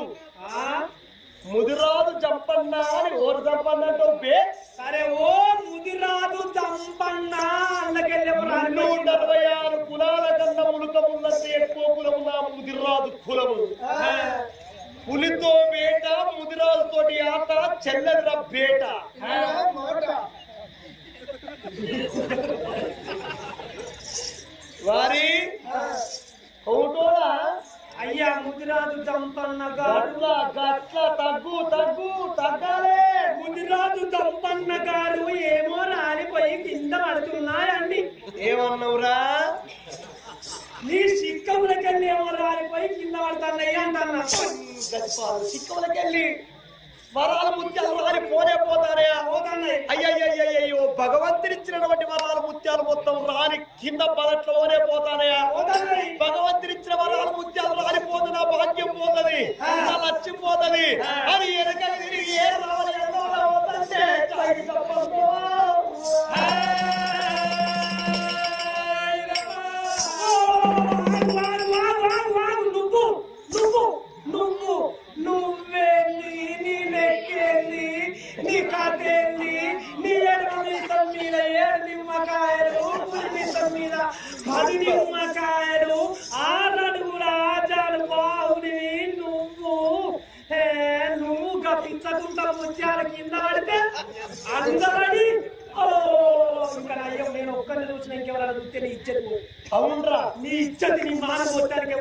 చంపన్నా అని ఓరు చంపన్నా అంటావు బే. సరే ఓ ముదిరాజు చంపన్నా అన్నకెళ్ళి 46 కులాల కన్నా ములుకమున్నది ఎక్కువ కులము నా ముదిరాజు కులము. పులితో వేట, ముదిరాజు తోటి ఆట, చెల్లెల బేట. వారి అయ్యా ముదిరాజు చంపన్న గట్ల తగ్గాలే. ముదిరాజు చంపన్న గారు ఏమో రాలిపోయి కింద పడుతున్నాయండి. ఏమన్నావురా? నీ సిక్కములకెళ్ళి ఏమో రాలిపోయి కింద పడుతున్నాయి అంటన్నా. సిక్కములకెళ్ళి వరాలు ముత్యాలు రాని పోతానే అయ్యయ్యో, భగవంతునిచ్చినటువంటి వరాలు ముత్యాలు మొత్తం రాని కింద పదట్లోనే పోతానయా. భగవంతునిచ్చిన వరాలు ముత్యాలు రాలిపోదు, నా భాగ్యం పోతుంది, నా లక్ష్యం పోతుంది అని ఎనక తిరిగి ఏ రావాలి నిమ్మకాయలు 6 అడుగుల ఆజాలు బావుని నువ్వు గపించకుండా ముత్యాల కింద పడితే అందరడి. ఇక్కడ అయ్యో నేను ఒక్కరిని చూసిన ఇంకెవరైనా చూస్తే నీ ఇచ్చేది. అవునరా, నీ ఇచ్చది నీ మాన మొత్తానికే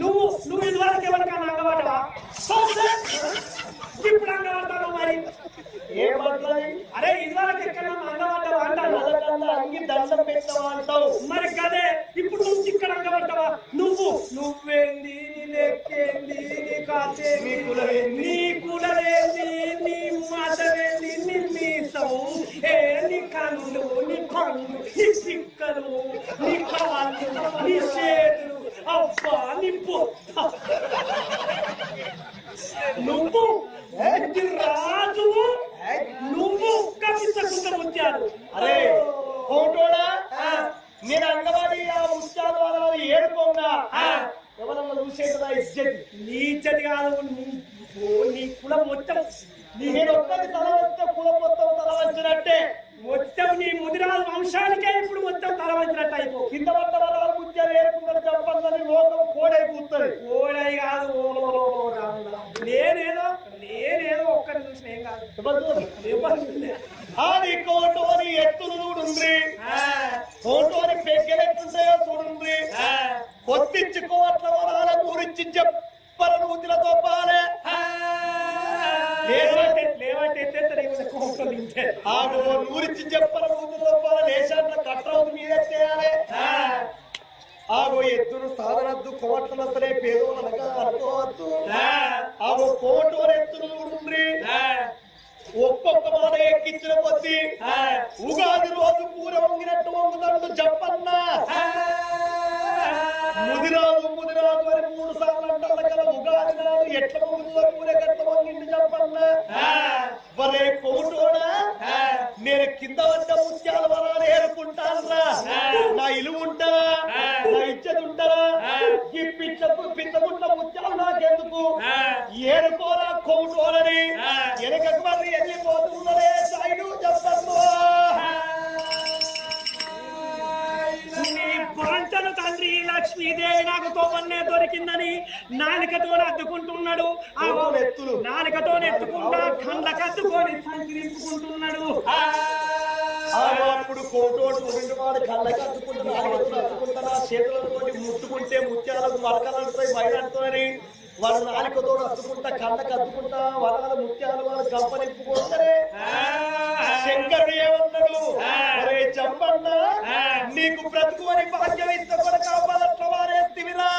నువ్వు ఇదివరకు ఎవరికైనా అంగబడ్డవా? ఇప్పుడు అంగబడతాను మరి. అరే ఇదివరకు ఎక్కడన్నా అంగబడ్డవా అంటాను. అంగి దండం పెట్టవా అంటావు మరి కదే ఇప్పుడు నువ్వు ఇక్కడ అంగబడ్డవా? నువ్వేంది, నీ లెక్కేంది, నీ కాసేంది, నీ కులవేంది, నీ మాటవేంది, నీ మీసం, నీ కన్నులు, నీ పన్ను, నీ చిక్కలు, నీ కాళ్ళు, నీ చేతులు, అబ్బా నీ పొత్త. నువ్వు రాజు, నువ్వు కపించకుండా ముత్యాలు. అరే కోటోడా, నేను అంగవాడి ఆ ముత్యాలు వాళ్ళ ఏడుకోగా ఎవరన్నా చూసేదా ఇజ్జతి? నీ ఇజ్జతి కాదు, నీ కులం మొత్తం. నేను ఒక్కరి తల వస్తే కులం మొత్తం తల వంచినట్టే. మొత్తం నీ ముదిరాజు వంశానికే ఇప్పుడు మొత్తం తల వంచినట్టు అయిపో. కింద పడ్డ వాళ్ళు ముత్యాలు ఏడుకుంటారు చెప్పండి, లోకం కోడై కూర్తుంది. కోడై కాదు, నేనేదో ఒక్కరిని చూసిన ఏం కాదు. అది కోటోని ఎత్తులు చూడుండ్రి, కోటోని పెగ్గెలెట్టుంటాయో చూడుండ్రి. కొత్తించుకోవట్ల వరాల గురించి చెప్పర నూతిలతో పాలే. నూరించి చెప్పర నూతిలో పాలే లేచాట్ల కట్టవద్దు మీదెత్తేయాలి. ఆగో ఎద్దును సాధనద్దు, కోట్ల సరే పేదోళ్ళగా అనుకోవద్దు. ఆగో కోటోని ఎత్తులు చూడుండ్రి, ఒక్కొక్క మాట ఎక్కించిన కొద్ది ఉగాది రోజు పూర వంగినట్టు వంగుతాడు చెప్పన్నా. ముదిరాజు అని 3 సార్లు అంటారు కదా. ఉగాది నాడు ఎట్ల వంగుతుందో పూర గట్ల వంగింది చెప్పన్నా. వరే కోటోడా, నేను కింద వద్ద ముత్యాల వరాలు ఏరుకుంటానరా. నా ఇల్లు ఉంటారా, నా ఇచ్చేది ఉంటారా? ఈ పిచ్చగుంట ముత్యాలు నాకెందుకు? ఏరుకోరా కోటోలని వెనకకు మరి వెళ్ళిపోతున్నదే సైడు చెప్పను. పంచను తండ్రి లక్ష్మీదేవి నాకు తోపన్నే దొరికిందని నాలికతో అద్దుకుంటున్నాడు. నాలికతో ఎత్తుకుంటా కండ్ల కద్దుకొని సంచరించుకుంటున్నాడు. అప్పుడు కోటోడు వాడు కళ్ళకి అద్దుకుంటున్నా, చేతులతో ముట్టుకుంటే ముత్యాలకు మరకలంటాయి బయలుతాయని వాడు నాలుకతో అద్దుకుంటా కళ్ళకి అద్దుకుంటా వరాల ముత్యాలు వాళ్ళు గంపనిప్పుకుంటారే. శంకరుడు ఏమన్నాడు? అరే చెప్పన్నా, నీకు బ్రతుకు అని భాగ్యం ఇస్తే కూడా కాపాడట్ల వారేస్తివిరా.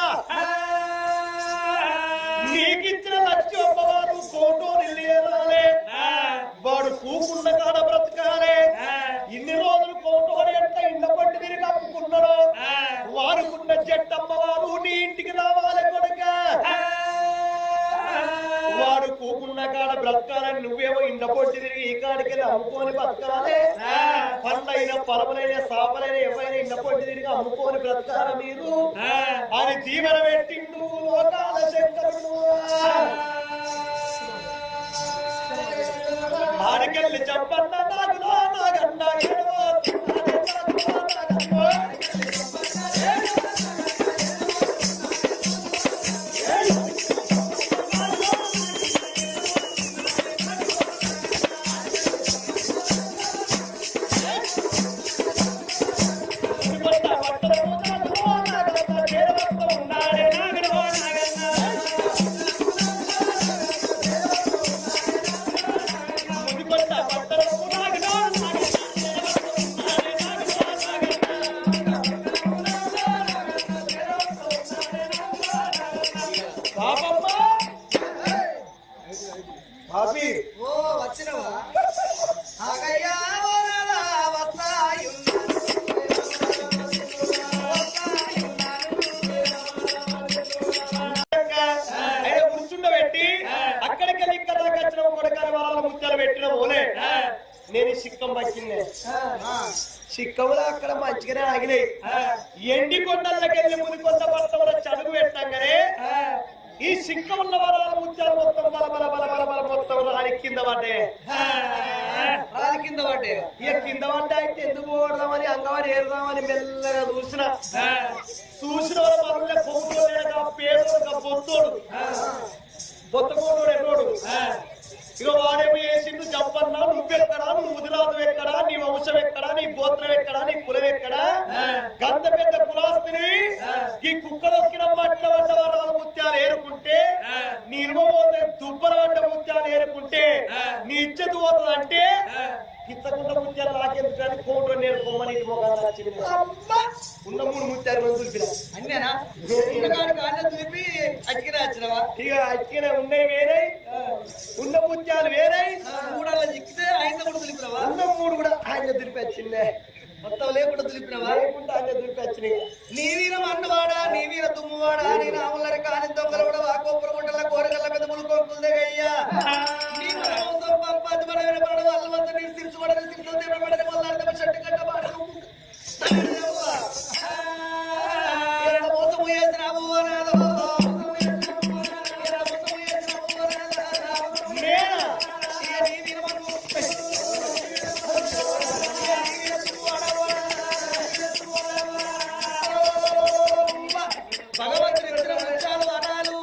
నువ్వేమో ఇంట్లో పొట్టి తిరిగి ఈ కాడికి అమ్ముకొని బతకాలి పండ్లైన పొలములైన సాపలైన ఎవరైనా ఇంట్లో పొట్టి తిరిగి అమ్ముకొని బ్రతకాలి మీరు అని దీవెన పెట్టిండు లోకాల శంకరుడు ఆడికెళ్ళి చెప్పన్న నాగులో నాగన్న ఓ వచ్చినవా ఆగయ్యా వరదా కూర్చుండబెట్టి అక్కడికి ఇక్కడ వచ్చిన కొడకల వాళ్ళ ముత్యాలు పెట్టిన పోలే నేను సిక్కం పట్టిందే సిక్కములు అక్కడ మంచిగానే ఆగినాయి ఎండి కొండలకి వెళ్ళి ముందు కొంత పడతాం చదువు పెట్టంగానే ఈ సిక్క ఉన్న వరాల ముత్యాలు మొత్తం బల బల బల బల బల మొత్తం రాని కింద పడ్డే రాలి కింద పడ్డే ఇక కింద పడ్డా అయితే ఎందుకు పోడదామని అంగవాడి ఏరుదామని మెల్లగా చూసిన వాళ్ళ మరొక పొంగుతోడు పేరు పొత్తోడు బొత్తకోడు ఎన్నోడు ఇక వాడేమో వేసిండు జంపన్నా నువ్వెక్కడా నువ్వు ముదిరాదు ఎక్కడా నీ వంశం ఎక్కడా నీ గోత్రం ఎక్కడా నీ కులం ఎక్కడా గంత పెద్ద కులాస్తిని ఈ కుక్కలొక్కిన మట్ల వంట వాళ్ళ ముత్యాలు ఏరుకుంటే నీ ఇరుమోతే దుబ్బల వంట ముత్యాలు ఏరుకుంటే నీ ఇచ్చేది పోతుంది అంటే కిత్తకుంట ముత్యాలు నాకెందుకు కానీ కోట నేర్చుకోమని ఉన్న 3 ముత్యాలు మనం దులిపిన అన్నేనా దులిపి అక్కిన వచ్చినవా ఇక అక్కిన ఉన్నాయి వేరే ఉన్న ముత్యాలు వేరే 3 చిక్కితే ఆయన కూడా దులిపినవా ఉన్న 3 కూడా ఆయన దులిపి వచ్చిందే మొత్తం లేకుండా దులిపినవా లేకుండా ఆయన దులిపి వచ్చినాయి నీ వీర మన్నవాడా నీ వీర తుమ్మువాడా నీ రాములరి కాని దొంగలు కూడా వాకోపురం గుంటల కోరగల్ల పెద్ద ములుకోకుందే అయ్యా నీ మనోసం పంపాది మనమైన పడవ అల్లవంత నీ సిరిసు పడని సిరిసు దేవపడని వల్లాడని చెట్టు కట్ట పాడను మోసము చేసినావు అనాథ భగవంతుని ఇచ్చిన వృక్షాలు అనాలు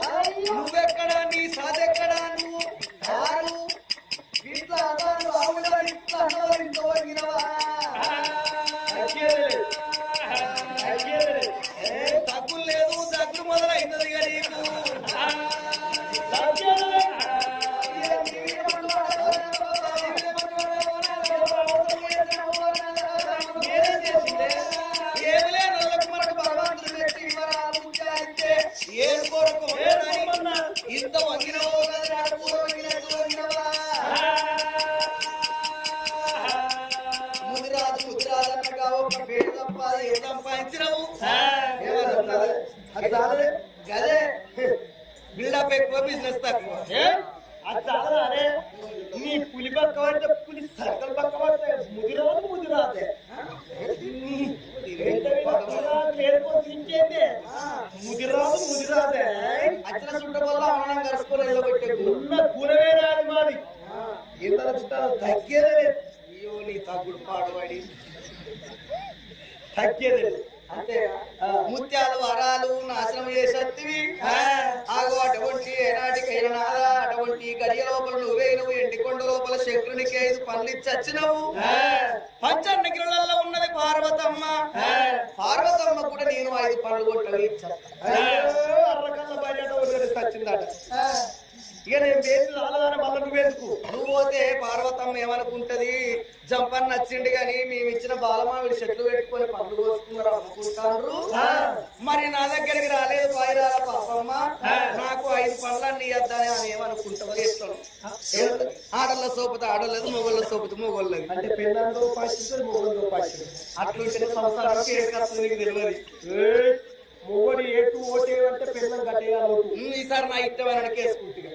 నువ్వెక్కడా నీ సాధెక్కడా నువ్వు ఆరు ఇట్లా అనాలు ఆవుల ఇట్లా అన్నవారింతో వినవా తగ్గులు లేదు దగ్గు మొదలైంది నీకు ఏమి లేదు మనకు భగవంతుడు పెట్టి ఏం కొరకు ఇంత వంగినవో కదా ముదిరాదు ముదిరాదు అన్నగా ఒక పేరు సంపాది ఏం సంపాదించినవు గదే బిల్డప్ ఎక్కువ బిజినెస్ తక్కువ అది చాలా అరే నీ పులి పక్క పడితే పులి సర్కల్ పక్క పడితే ముదిరాదే ముదిరాదే అచ్చిన చుట్ట వల్ల అన్నం కలుసుకొని వెళ్ళబెట్టే ఉన్న గుణమే రాదు మాది ఎంత తగ్గేదే అయ్యో నీ తగ్గుడు పాడుబడి తగ్గేదే అంతే ముత్యాలు వరాలు నాశనం చేసేవి ఆగు అటువంటి ఏనాటికైనా నాదా అటువంటి గడియ లోపల నువ్వు ఎండికొండ లోపల శంకరునికి 5 పనులు ఇచ్చి వచ్చినవు పంచన్నగిరులలో ఉన్నది పార్వతమ్మ కూడా నేను 5 పనులు కొట్టవి అర్రకల్ల బయట వచ్చిందట ఇక నేను వేసి రాలేదని మళ్ళీ నువ్వేందుకు నువ్వు పోతే పార్వతమ్మ ఏమనుకుంటది జంపన్న నచ్చిండు గాని మేము ఇచ్చిన బాలమావిడి చెట్లు పెట్టుకొని పండ్లు కోసుకున్నారు అమ్ముకుంటారు మరి నా దగ్గరికి రాలేదు పాయిరాల పాపమ్మ నాకు 5 పండ్లన్నీ ఇద్దాని అని ఏమనుకుంటావు ఇష్టం ఆడళ్ళ సోపత ఆడలేదు మొగళ్ళ సోపత మొగోళ్ళది అంటే పెళ్ళంతో పాటిస్తుంది మొగలతో పాటిస్తుంది అట్లుంటే సంవత్సరానికి ఏడుకొస్తుంది తెలియదు మొగడు ఏటు ఓటే అంటే పెళ్ళం కట్టేయాలి ఈసారి నా ఇష్టమైన కేసుకుంటుగా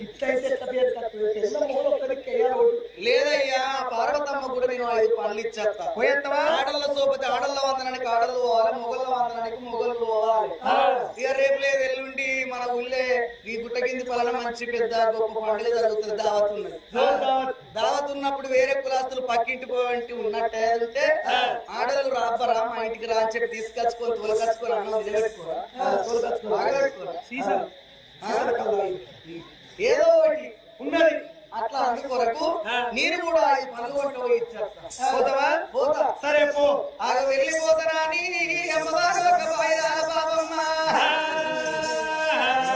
గిట్లయితే ఎట్లా పేరు తక్కువ ఎన్న మొగలు ఒక్కడికి వేయాలి లేదయ్యా పార్వతమ్మ కూడా నేను 5 పనులు ఇచ్చేస్తా పోయేస్తావా ఆడళ్ళ సోపతి ఆడళ్ళ వందనానికి ఆడలు పోవాలి మొగళ్ళ వందనానికి మొగలు పోవాలి ఇక రేపు లేదు ఎల్లుండి మన ఊళ్ళే ఈ గుట్ట కింది పలన మంచి పెద్ద గొప్ప పండుగ జరుగుతుంది దావత్ ఉన్నది దావత్ ఉన్నప్పుడు వేరే కులాస్తులు పక్కింటి పోవంటి ఉన్నట్టే ఉంటే ఆడలు రాబ్బరా మా ఇంటికి రా అని చెప్పి తీసుకొచ్చుకొని తోలుకొచ్చుకొని అన్నం నిలబెట్టుకోరా ఏదో ఒకటి ఉన్నది అట్లా అందుకొరకు నేను కూడా 5 పనులు వంట ఇచ్చేస్తా పోతావా పోతా సరే పో ఆగ వెళ్ళిపోతానా నీ అమ్మవారు ఒక బాయిరాల పాపమ్మ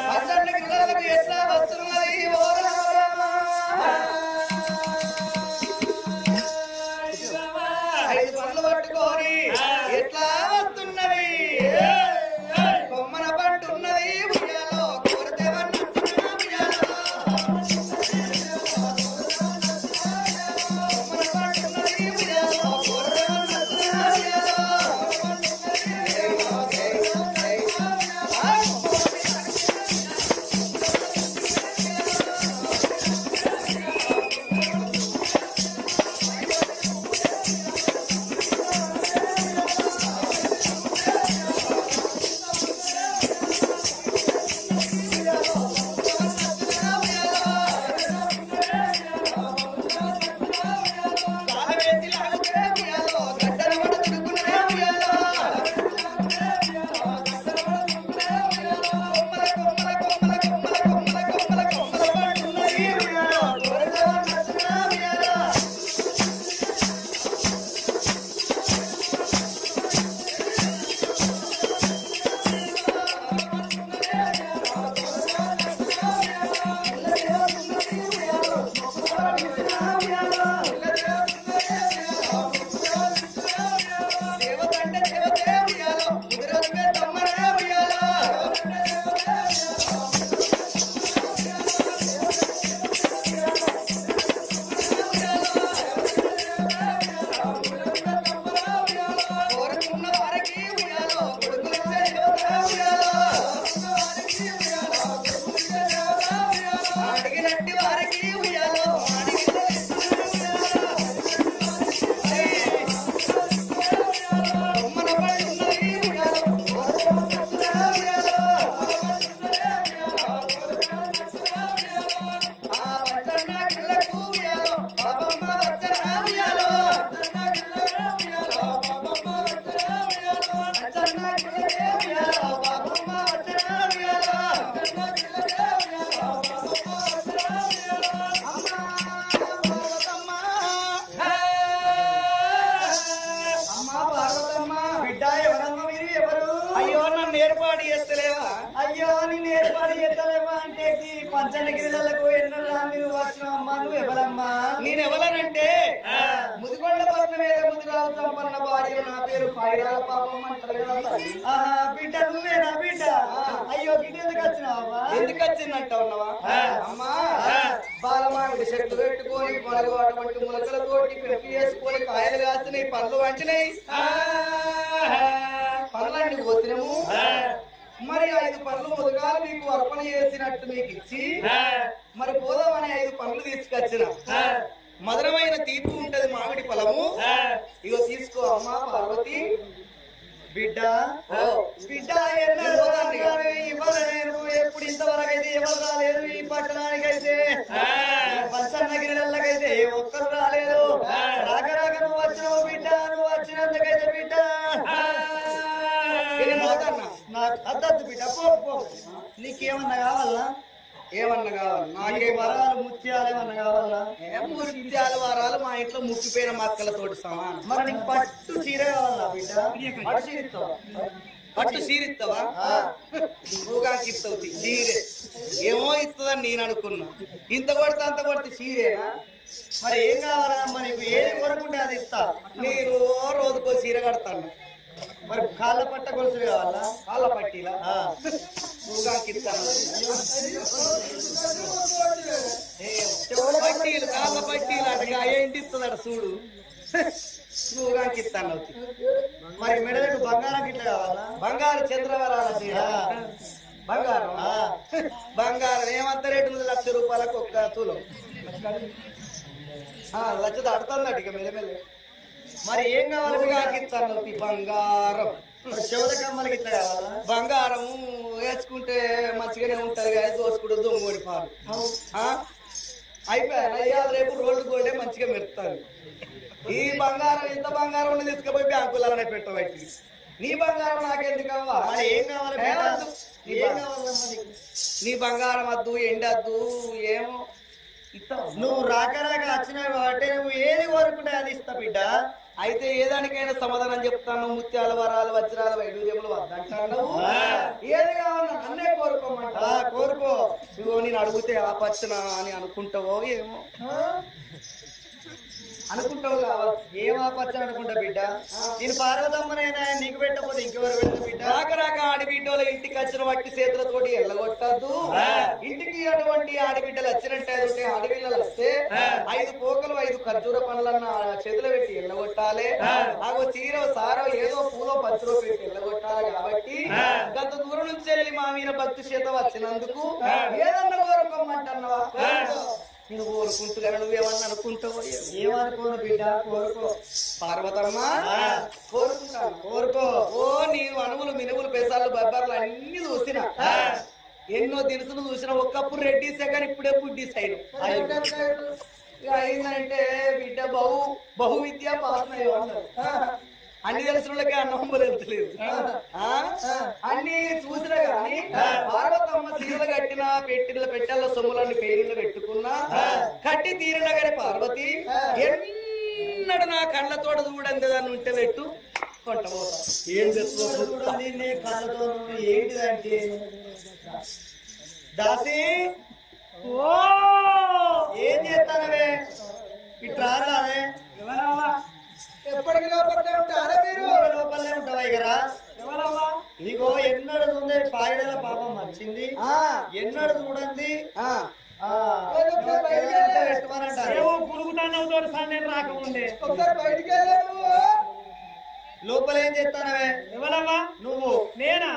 పచ్చడి గిన్నెలకు ఎట్లా వస్తున్నది ఓ రామ 5 పనులు పట్టుకొని ఎట్లా వస్తున్నది కొమ్మన పట్టున్నది ఉయ్యాలో కోరదేవన్నుతున్నా ఉయ్యాలో కొమ్మన పట్టున్నది ఉయ్యాలో కోరదేవన్నుతున్నా ఉయ్యాలో ఏర్పాటు చేస్తలేవా? అయ్యో నేను ఏర్పాటు చేస్తలేవా అంటే పంచనగిరిలకు ఎన్నో మీరు వచ్చినమ్మా నువ్వు ఎవరమ్మా? నేను ఎవరనంటే ముదిగొండ పట్ల మీద ముదిరాజు సంపన్న భార్య, నా పేరు పైరాల పాపం అంటారు కదా. ఆహా బిడ్డ నువ్వేనా బిడ్డ? అయ్యో బిడ్డ ఎందుకు వచ్చినావా? ఎందుకు వచ్చిందంట ఉన్నావా? అమ్మా బాలమామిడి చెట్టు పెట్టుకొని పొలగవాటి ములకలతోటి పెట్టి వేసుకొని కాయలు కాస్తున్నాయి, పళ్ళు వంచినాయి, పళ్ళండి పోసినము. మరి 5 పళ్ళు ముదుగా మీకు అర్పణ చేసినట్టు మీకు ఇచ్చి మరి పోదామని 5 పళ్ళు తీసుకొచ్చిన. మధురమైన తీపి ఉంటది మామిడి ఫలము, ఇగో తీసుకో అమ్మా పార్వతి. బిడ్డ బిడ్డ ఎప్పుడు ఇంతవరకు అయితే ఎవరు రాలేదు ఈ పట్టణానికైతే, పంచనగిరిలకైతే ఒక్కరు రాలేదు. రాక రాక నువ్వు వచ్చినావు బిడ్డ, నువ్వు వచ్చినందుకైతే బిడ్డ నాకు అద్దద్దు బిడ్డ. పో నీకేమన్నా కావాలా? ఏమన్నా కావాలి? నాకే వరాలు ముత్యాలు ఏమన్నా కావాలా? ముత్యాల వారాలు మా ఇంట్లో ముక్కిపోయిన మక్కలతోటి సమానం. మరి నీకు పట్టు చీర కావాలా బిడ్డ? పట్టు చీర ఇస్తావా? పట్టు చీరిస్తావా? నువ్వుగా ఇస్తావు చీరే. ఏమో ఇస్తుందని నేను అనుకున్నా, ఇంత కొడితే అంత కొడితే చీరేనా? మరి ఏం కావాలా? మరి నీకు ఏది కొనుక్కుంటే అది ఇస్తా. నేను రోజుకో చీర కడతాను. మరి కాళ్ళ పట్ట గొలుసులు కావాలా? కాళ్ళ పట్టీలా? నువ్వుగా ఇస్తాను. పట్టీలు కాళ్ళ పట్టీలు అటగా ఏంటి ఇస్తుందట చూడు. నువ్వుగా ఇస్తాను. మరి మెడలకు బంగారం గిట్ల కావాలా? బంగారు చంద్రవరాల చీర, బంగారం బంగారం ఏమంత రేటు ఉంది? 1,00,000 రూపాయలకు ఒక్క తులం. లక్ష దాడుతుంది ఇక మెల్లమెల్ల. మరి ఏం కావాలి? ఇస్తాను బంగారం. శివదకమ్మలకి ఇట్లా కావాలా? బంగారం వేసుకుంటే మంచిగానే ఉంటది కానీ దోసుకుంటే దొంగోడి పాలు అయిపోయా. రేపు రోడ్డు గోల్డే మంచిగా మెరుతాను. ఈ బంగారం ఇంత బంగారం తీసుకుపోయి బ్యాంకులనే పెట్టబట్టి నీ బంగారం నాకెందుకు అవ్వా? ఏం కావాలి? నీ బంగారం వద్దు, ఎండద్దు, ఏమో నువ్వు రాక వచ్చినావు కాబట్టి నువ్వు ఏది కోరుకుంటే అది ఇస్తా బిడ్డ. అయితే ఏదానికైనా సమాధానం చెప్తాను. ముత్యాల వరాలు వజ్రాలు వైడూర్యములు వద్దంటాను. ఏది కావాలన్నా అన్నే కోరుకోమంట. కోరుకో. ఇగో నేను అడిగితే ఆపచ్చనా అని అనుకుంటావో ఏమో అనుకుంటావు కావచ్చు. ఏం ఆపచ్చని అనుకుంటా బిడ్డ. నేను పార్వతమ్మనైనా నీకు పెట్టకపోతే ఇంకెవరు పెడతా బిడ్డ? రాక ఆడబిడ్డలు ఇంటికి వచ్చిన వాటి చేతులతోటి ఎల్లగొట్టద్దు. ఇంటికి అటువంటి ఆడబిడ్డలు వచ్చినట్టే ఆడపిల్లలు వస్తే 5 పోకలు 5 ఖర్జూర పండ్లన్న చేతులు పెట్టి ఎల్లగొట్టాలి. అగో చీర సారో ఏదో పూలో పచ్చులో పెట్టి ఎల్లగొట్టాలి. కాబట్టి గత దూరం నుంచి వెళ్ళి మా మీద భక్తి చేత వచ్చినందుకు ఏదన్నా కోరుకోమంటున్నావా? నేను కోరుకుంటున్నా. నువ్వేమన్నా అనుకుంటావో? ఏమనుకోను బిడ్డ, కోరుకో. పార్వతమ్మ కోరుకుంటాను. కోరుకో. ఓ నేను అణువులు మినుములు పెసాలు బొబ్బర్లు అన్ని చూసిన, ఎన్నో దినుసులు చూసిన. ఒక్కప్పుడు రెడ్డిసే కానీ ఇప్పుడే బుడ్డిస్ అయిన. అయిందంటే బిడ్డ బహు విద్య పాసనయ్యో అన్నారు. అన్ని తెలిసినోళ్ళకి అన్నం వెళ్తలేదు. అన్ని చూసినా గాని పార్వతమ్మ సీరలు కట్టిన పెట్టెల సొమ్ములన్నీ పేర్లు పెట్టుకున్నా కట్టి తీరిన గారి పార్వతి ఎన్నడు నా కళ్ళతోట చూడండి దాన్ని ఉంటే పెట్టు కొంటపోతా. ఏం చూడండి కళ్ళతో ఏంటిదంటే దాసి ఓ ఏం చేస్తానవే? ఇట్లా రాదే ఎప్పటికి లోపలే ఉంటారా మీరు? లోపలే ఉంటావా? ఇగరా ఇదిగో ఎన్నడు చూడే పాయడల పాపం వచ్చింది. ఎన్నడు చూడండి రాకముందే లోపల ఏం చేస్తానవే? ఎవరవ్వా నువ్వు? నేనా?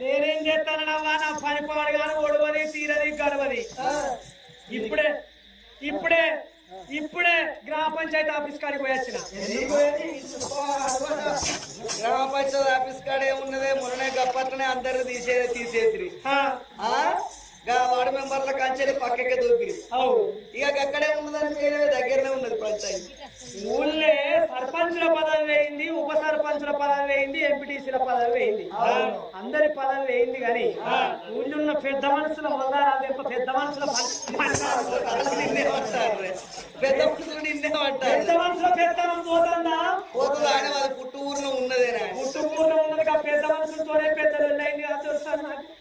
నేనేం చేస్తానవా? నా పని పాడగానే ఒడవని తీరది గడవది. ఇప్పుడే గ్రామ పంచాయతీ ఆఫీస్ కాడికి పోయొచ్చిన. గ్రామ పంచాయతీ ఆఫీస్ కాడే ఉన్నదే మొన్ననే గప్పట్లనే అందరు తీసేసి వార్డు మెంబర్ల కంచెని పక్కకే దూపిరి. ఇక అక్కడే ఉన్నదని దగ్గరనే ఉన్నది పంచాయతీ. ఊళ్ళే సర్పంచుల పదవి వేయింది, ఉప సర్పంచుల పదవి వేయింది, ఎంపీటీసీల పదవి వేయింది, అందరి పదవి వేయింది. కానీ ఊళ్ళో ఉన్న పెద్ద మనుషుల వల్ల పెద్ద మనుషుల పెద్దనం పోతుందా? పోతుందా అని వాళ్ళ పుట్టూరులో ఉన్నదేనా? పుట్టూరులో ఉన్నది. పెద్ద మనుషులతోనే పెద్దలు వెళ్ళయింది కదా తెలుసా?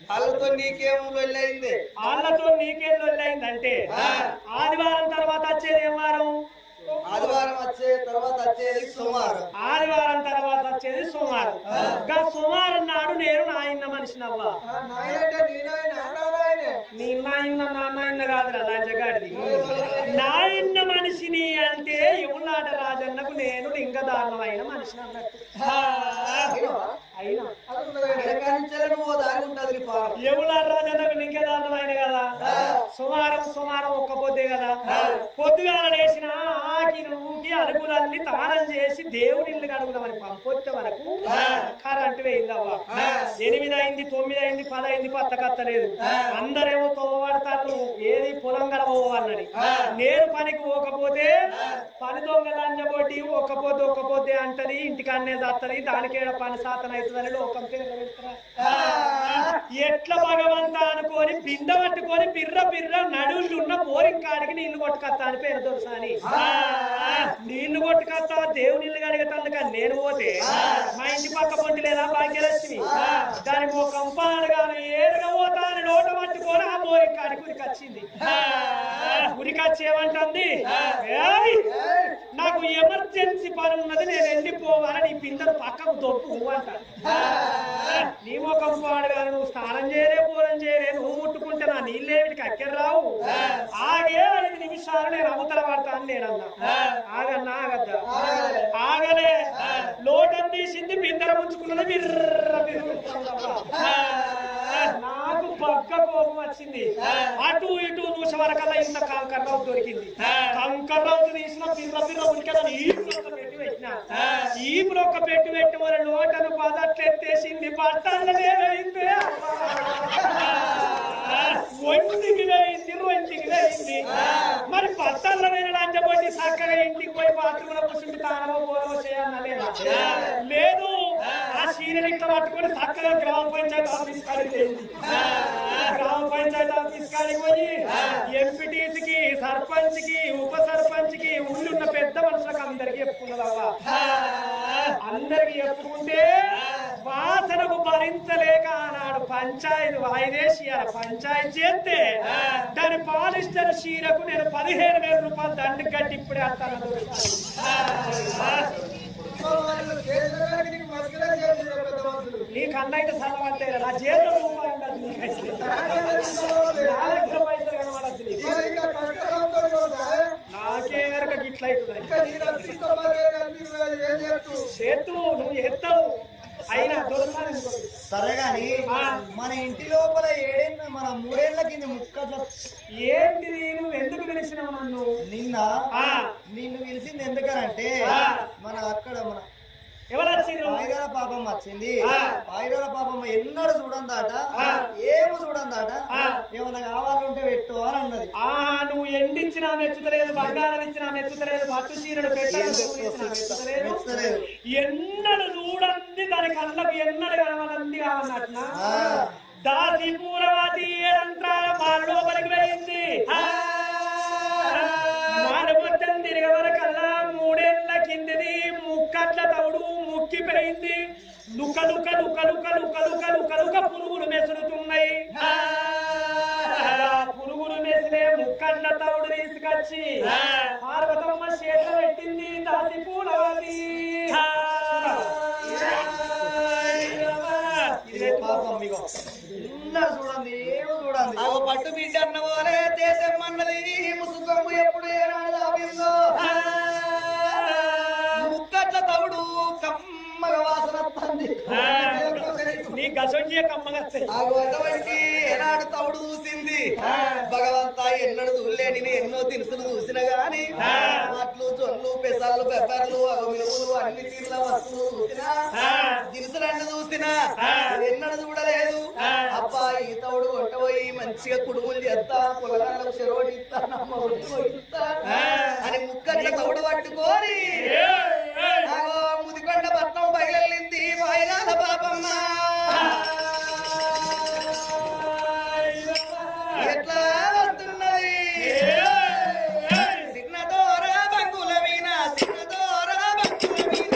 వాళ్ళతో నీకేమో వెళ్ళయింది. వాళ్ళతో నీకేం వెళ్ళయిందంటే ఆదివారం తర్వాత వచ్చేది ఏం వారం? ఆదివారం వచ్చే తర్వాత వచ్చేది సోమవారం. ఆదివారం తర్వాత వచ్చేది సోమవారం. సోమవారం నాడు నేను నాయన్న మనిషినవ్వా. నీ నాయన్న నా నాయన్న కాదురా లంచగాడిది. నాయన్న మనిషిని అంటే ఎవలాట రాజన్నకు నేను లింగదారుణమైన మనిషిని అన్నట్టు. అయినా ఎవలాట రాజన్నకు లింగదారుణమైన కదా. సోమవారం ఒక్క పొద్దే కదా. పొద్దుగాల లేచిన ఊకి అడుగులన్నీ తానం చేసి దేవుడి ఇల్లు అడుగుదామని పంపొచ్చే వరకు కరెంటు వేయిందవ్వా. 8 అయింది, 9 అయింది, 10 అయింది, పత్తకత్తలేదు. అందరేమో తోవడతారు ఏది పొలం గడవన్నది. నేను పనికి పోకపోతే పని దొంగలు అంజబొట్టి ఒక్కపోతే అంటది, ఇంటికన్నే చేస్తది. దానికేడ పని సాతన అవుతుందని లోకం పేరు ఎట్లా భగవంతా అనుకొని బింద పట్టుకొని బిర్ర నడువులు ఉన్న బోరింగ్ కాడికి నీళ్లు కొట్టుకొస్తా అని పేరు దొరసాని. నీళ్లు కొట్టుకొస్తా దేవుని ఇల్లు కడిగేందుక నేను పోతే మా ఇంటి పక్క పొంటి లేదా భాగ్యలక్ష్మి దాని ఒక పాడగానే ఏరుగా పోతా అని నోట పట్టుకొని ఆ బోరింగ్ కాడికి ఉరికొచ్చింది. ఉరికొచ్చేమంటుంది, నాకు ఎమర్జెన్సీ పని ఉన్నది, నేను వెళ్ళిపోవాలని నీ పిందరు పక్కకు దొప్పు అంట. నీ ముఖం పాడగానే నువ్వు స్నానం చేయలే, పూరం చేయలే, నువ్వు ముట్టుకుంటే నా నీళ్ళేమిటికి అక్కర రావు. ఆగే 5 నిమిషాలు నేను అవతల పడతాను నేనన్నా. ఆగన్నా ఆగద్దా? ఆగలే. లోటం తీసింది, బిందర ముంచుకున్నది, కోపం వచ్చింది అటు ఇటు చూసే వరకల్లా ఇంత కంకర్రావు దొరికింది కంకర్రావు తీసిన పిర్ర ఉడికదని ఈపులో ఒక పెట్టు పెట్టి మన నోటను పదట్లెత్తేసింది బట్టలు వేయింది ఒంటికి వేయింది మరి బట్టల్లో వేయడానికి చక్కగా ఇంటికి పోయి బాత్రూంలో కూర్చుంటే తానో పోనో చేయాలన్నా లేదు ఆ చీరలు ఇట్లా పట్టుకొని చక్కగా గ్రామ పంచాయతీ ఆఫీస్ కాడికి పోయింది గ్రామ పంచాయతీ ఆఫీస్ కాడికి పోయి ఎంపీటీసీకి సర్పంచ్ కి ఉప సర్పంచ్ కి ఊళ్ళున్న పెద్ద మనుషులకు అందరికి చెప్పుకున్నదవ్వా అందరికి చెప్పుకుంటే వాసనకు భరించలేక అన్నాడు పంచాయతీ వాయిదేసి పంచాయతీ చేస్తే దాని పాలిస్టర్ చీరకు నేను 15,000 రూపాయలు దండ కట్టి ఇప్పుడే అంటాను నీకు అన్న అయితే చదవంటే నా జేబులో రూపాయలు పైసలు కనబడద్దు నాకే వరకు గిట్ల చేతు నువ్వు ఎత్తావు అయినా దొరకాలని సరే గాని మన ఇంటి లోపల మన 3 ఏళ్ల కింద ముక్క ఏంటి నువ్వు ఎందుకు పిలిచినావు నన్ను నిన్ను పిలిచింది ఎందుకనంటే మన అక్కడ మన ఎవరు వచ్చిండ్రు పాయిరాల పాపం వచ్చింది పాయిరాల పాపం ఎన్నడూ చూడందాట ఏమి చూడందాట ఏమన్నా కావాలంటే పెట్టు అని అన్నది నువ్వు ఎండిచ్చినా మెచ్చుతలేదు బంగారం ఇచ్చినా మెచ్చుతలేదు పట్టు చీరలు పెట్టలేదు ఎన్నడు చూడండి దాని కళ్ళకు ఎన్నడు కనవదండి కావన్నట్న దాసి పూలవాతి యంత్రాల మాలోపలికి వెళ్ళింది మానవత్తం తిరిగే వరకల్లా 3 ఏళ్ల కిందది ముక్కట్ల తవుడు ముక్కిపోయింది లుక లుక లుక లుక లుక లుక లుక లుక పురుగులు మెసులుతున్నాయి పురుగులు మెసిలే ముక్కట్ల తవుడు తీసుకొచ్చి పార్వతమ్మ చేత పెట్టింది దాసి పూలవాతి చూడండి ఏమో చూడండి పట్టు బిడ్డ అన్నవారే దేశమన్నది ముసుగమ్ము ఎప్పుడు ఏనాడు ముక్కట్ల తవుడు కమ్మగ వాసన నీ గసొంజే కమ్మగా అటువంటి ఏనాడు తవుడు చూసింది భగవంతా ఎన్నడు చూడలే నేను ఎన్నో దినుసులు చూసిన గాని అట్లు జొన్ను పెసర్లు పెప్పర్లు మినుములు అన్ని తీర్ల వస్తువులు చూసినా దినుసులన్నీ చూసినా ఎన్నడు చూడలేదు అబ్బా ఈ తవుడు కొట్టబోయి మంచిగా కుడుములు చేస్తా పొలగాళ్ళకు చెరోటి ఇస్తా ఇస్తా అని ముక్కట్ల తవుడు పట్టుకొని ముదికొండ పట్నం బయలుదేరింది వాయినాల పాపమ్మ ఎట్లా వస్తున్నది చిన్నదోర బంగుల మీన చిన్నదోర బంగుల మీన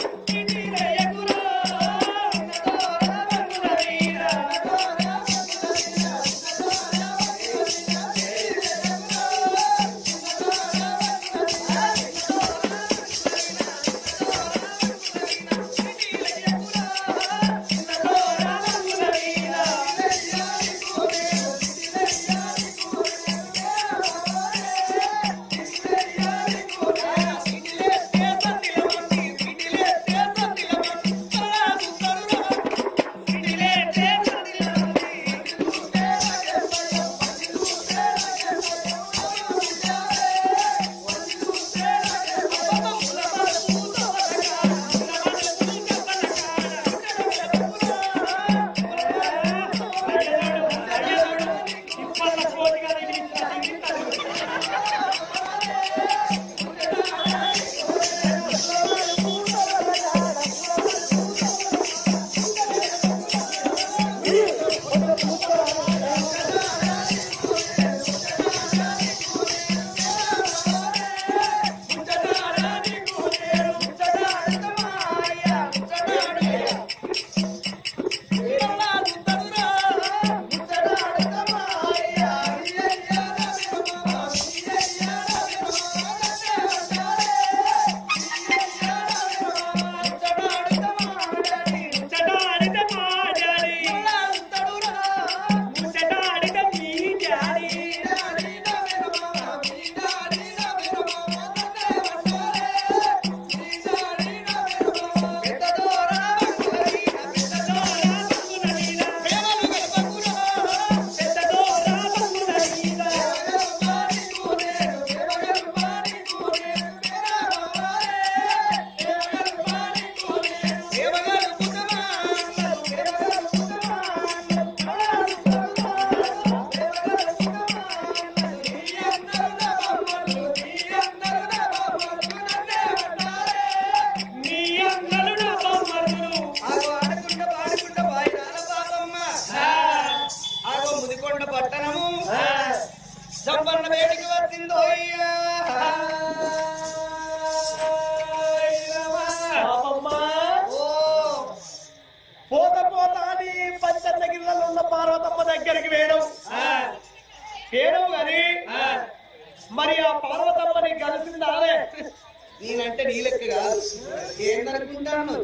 పట్టుకుంటాను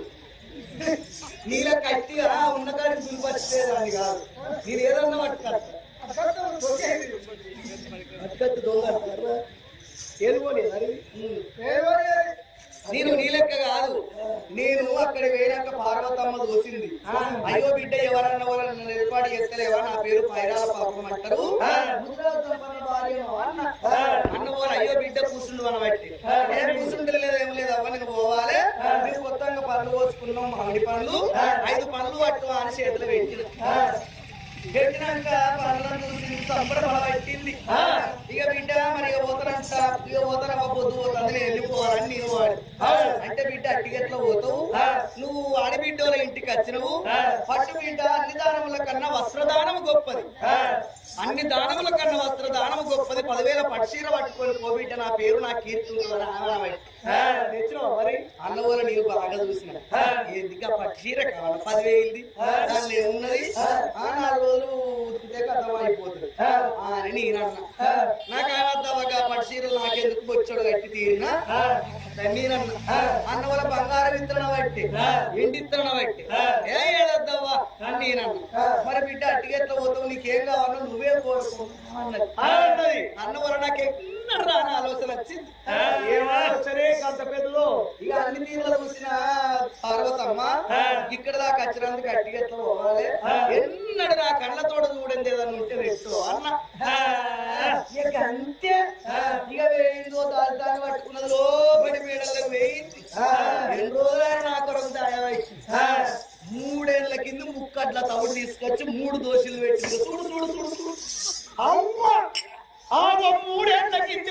నీళ్ళ కట్టిగా ఉన్న కాడికి దులిపచ్చేదాన్ని కాదు నేను ఏదన్నా పట్టుకత్తు దొంగ ఏది పోలేదు అది నేను నీ లెక్క కాదు నేను అక్కడ వేయక పార్వతమ్మ దోసింది అయ్యో బిడ్డ ఎవరన్నా వాళ్ళని ఏర్పాటు చేస్తలేవా నా పేరు పైరాల పాపం అంటారు అన్న పోవాలి అయ్యో బిడ్డ కూర్చుండు అని బట్టి కూర్చుంటలేదు ఏం లేదు అవ్వ నేను పోవాలి మీరు కొత్తగా పనులు పోసుకున్నాం మామిడి పనులు 5 పనులు పట్టు అని చేతులు పెట్టినాక పనులను చూసి సంబరం పట్టింది ఇక బిడ్డ మరి ఇక పోతానంట పొద్దు పోతుంది నేను వెళ్ళిపోవాలని నేను వాడు అంటే బిడ్డ అట్టిగట్లా పోతావు నువ్వు ఆడబిడ్డ వాళ్ళ ఇంటికి వచ్చినవు పట్టు బిడ్డ అన్ని దానముల కన్నా వస్త్రదానము గొప్పది అన్ని దానముల కన్నా వస్త్రదానము గొప్పది 10,000 పట్టుచీర పట్టుకొని పోబిడ్డ నా పేరు నా కీర్తి మరి అన్న వాళ్ళ నీరు బాగా చూసిన ఎందుకు పట్టుచీర కావాలి 10,000 దానిలో ఏమున్నది 4 రోజులు అర్థమైపోతుంది అని నేనన్నా నాకు అనద్దవగా పట్టుచీరలు నాకెందుకు బొచ్చడు కట్టి తీరినా నేనన్నా అన్న వాళ్ళ బంగారం విత్తనం బట్టి ఎండి విత్తనం బట్టి ఏదద్దవ్వా అని నేనన్నా మరి బిడ్డ అట్టిగెట్లా పోతావు నీకేం కావాలో నువ్వే కోరుకున్నది అన్న వల్ల నాకు ఎన్నడు రాని ఆలోచన వచ్చింది అంత పెద్దలో ఇక అన్ని తీరులో చూసిన పార్వతమ్మ ఇక్కడ దాకా వచ్చినందుకు అట్టిగెట్లా పోవాలి ఎన్నడు నా కళ్ళతోట చూడండి ఏదన్నా ఉంటే రెట్టు అన్న ఇక అంతే ఇక వేయిందో దాన్ని పట్టుకున్నది లోపడి మేడలకు వేయింది 2 రోజులైనా నా కొరకు దయవైంది 3 ఏళ్ల కింద ముక్కట్ల తవుడు తీసుకొచ్చి 3 దోషులు పెట్టింది చూడు చూడు చూడు చూడు అమ్మ 3 ఏళ్ల కింద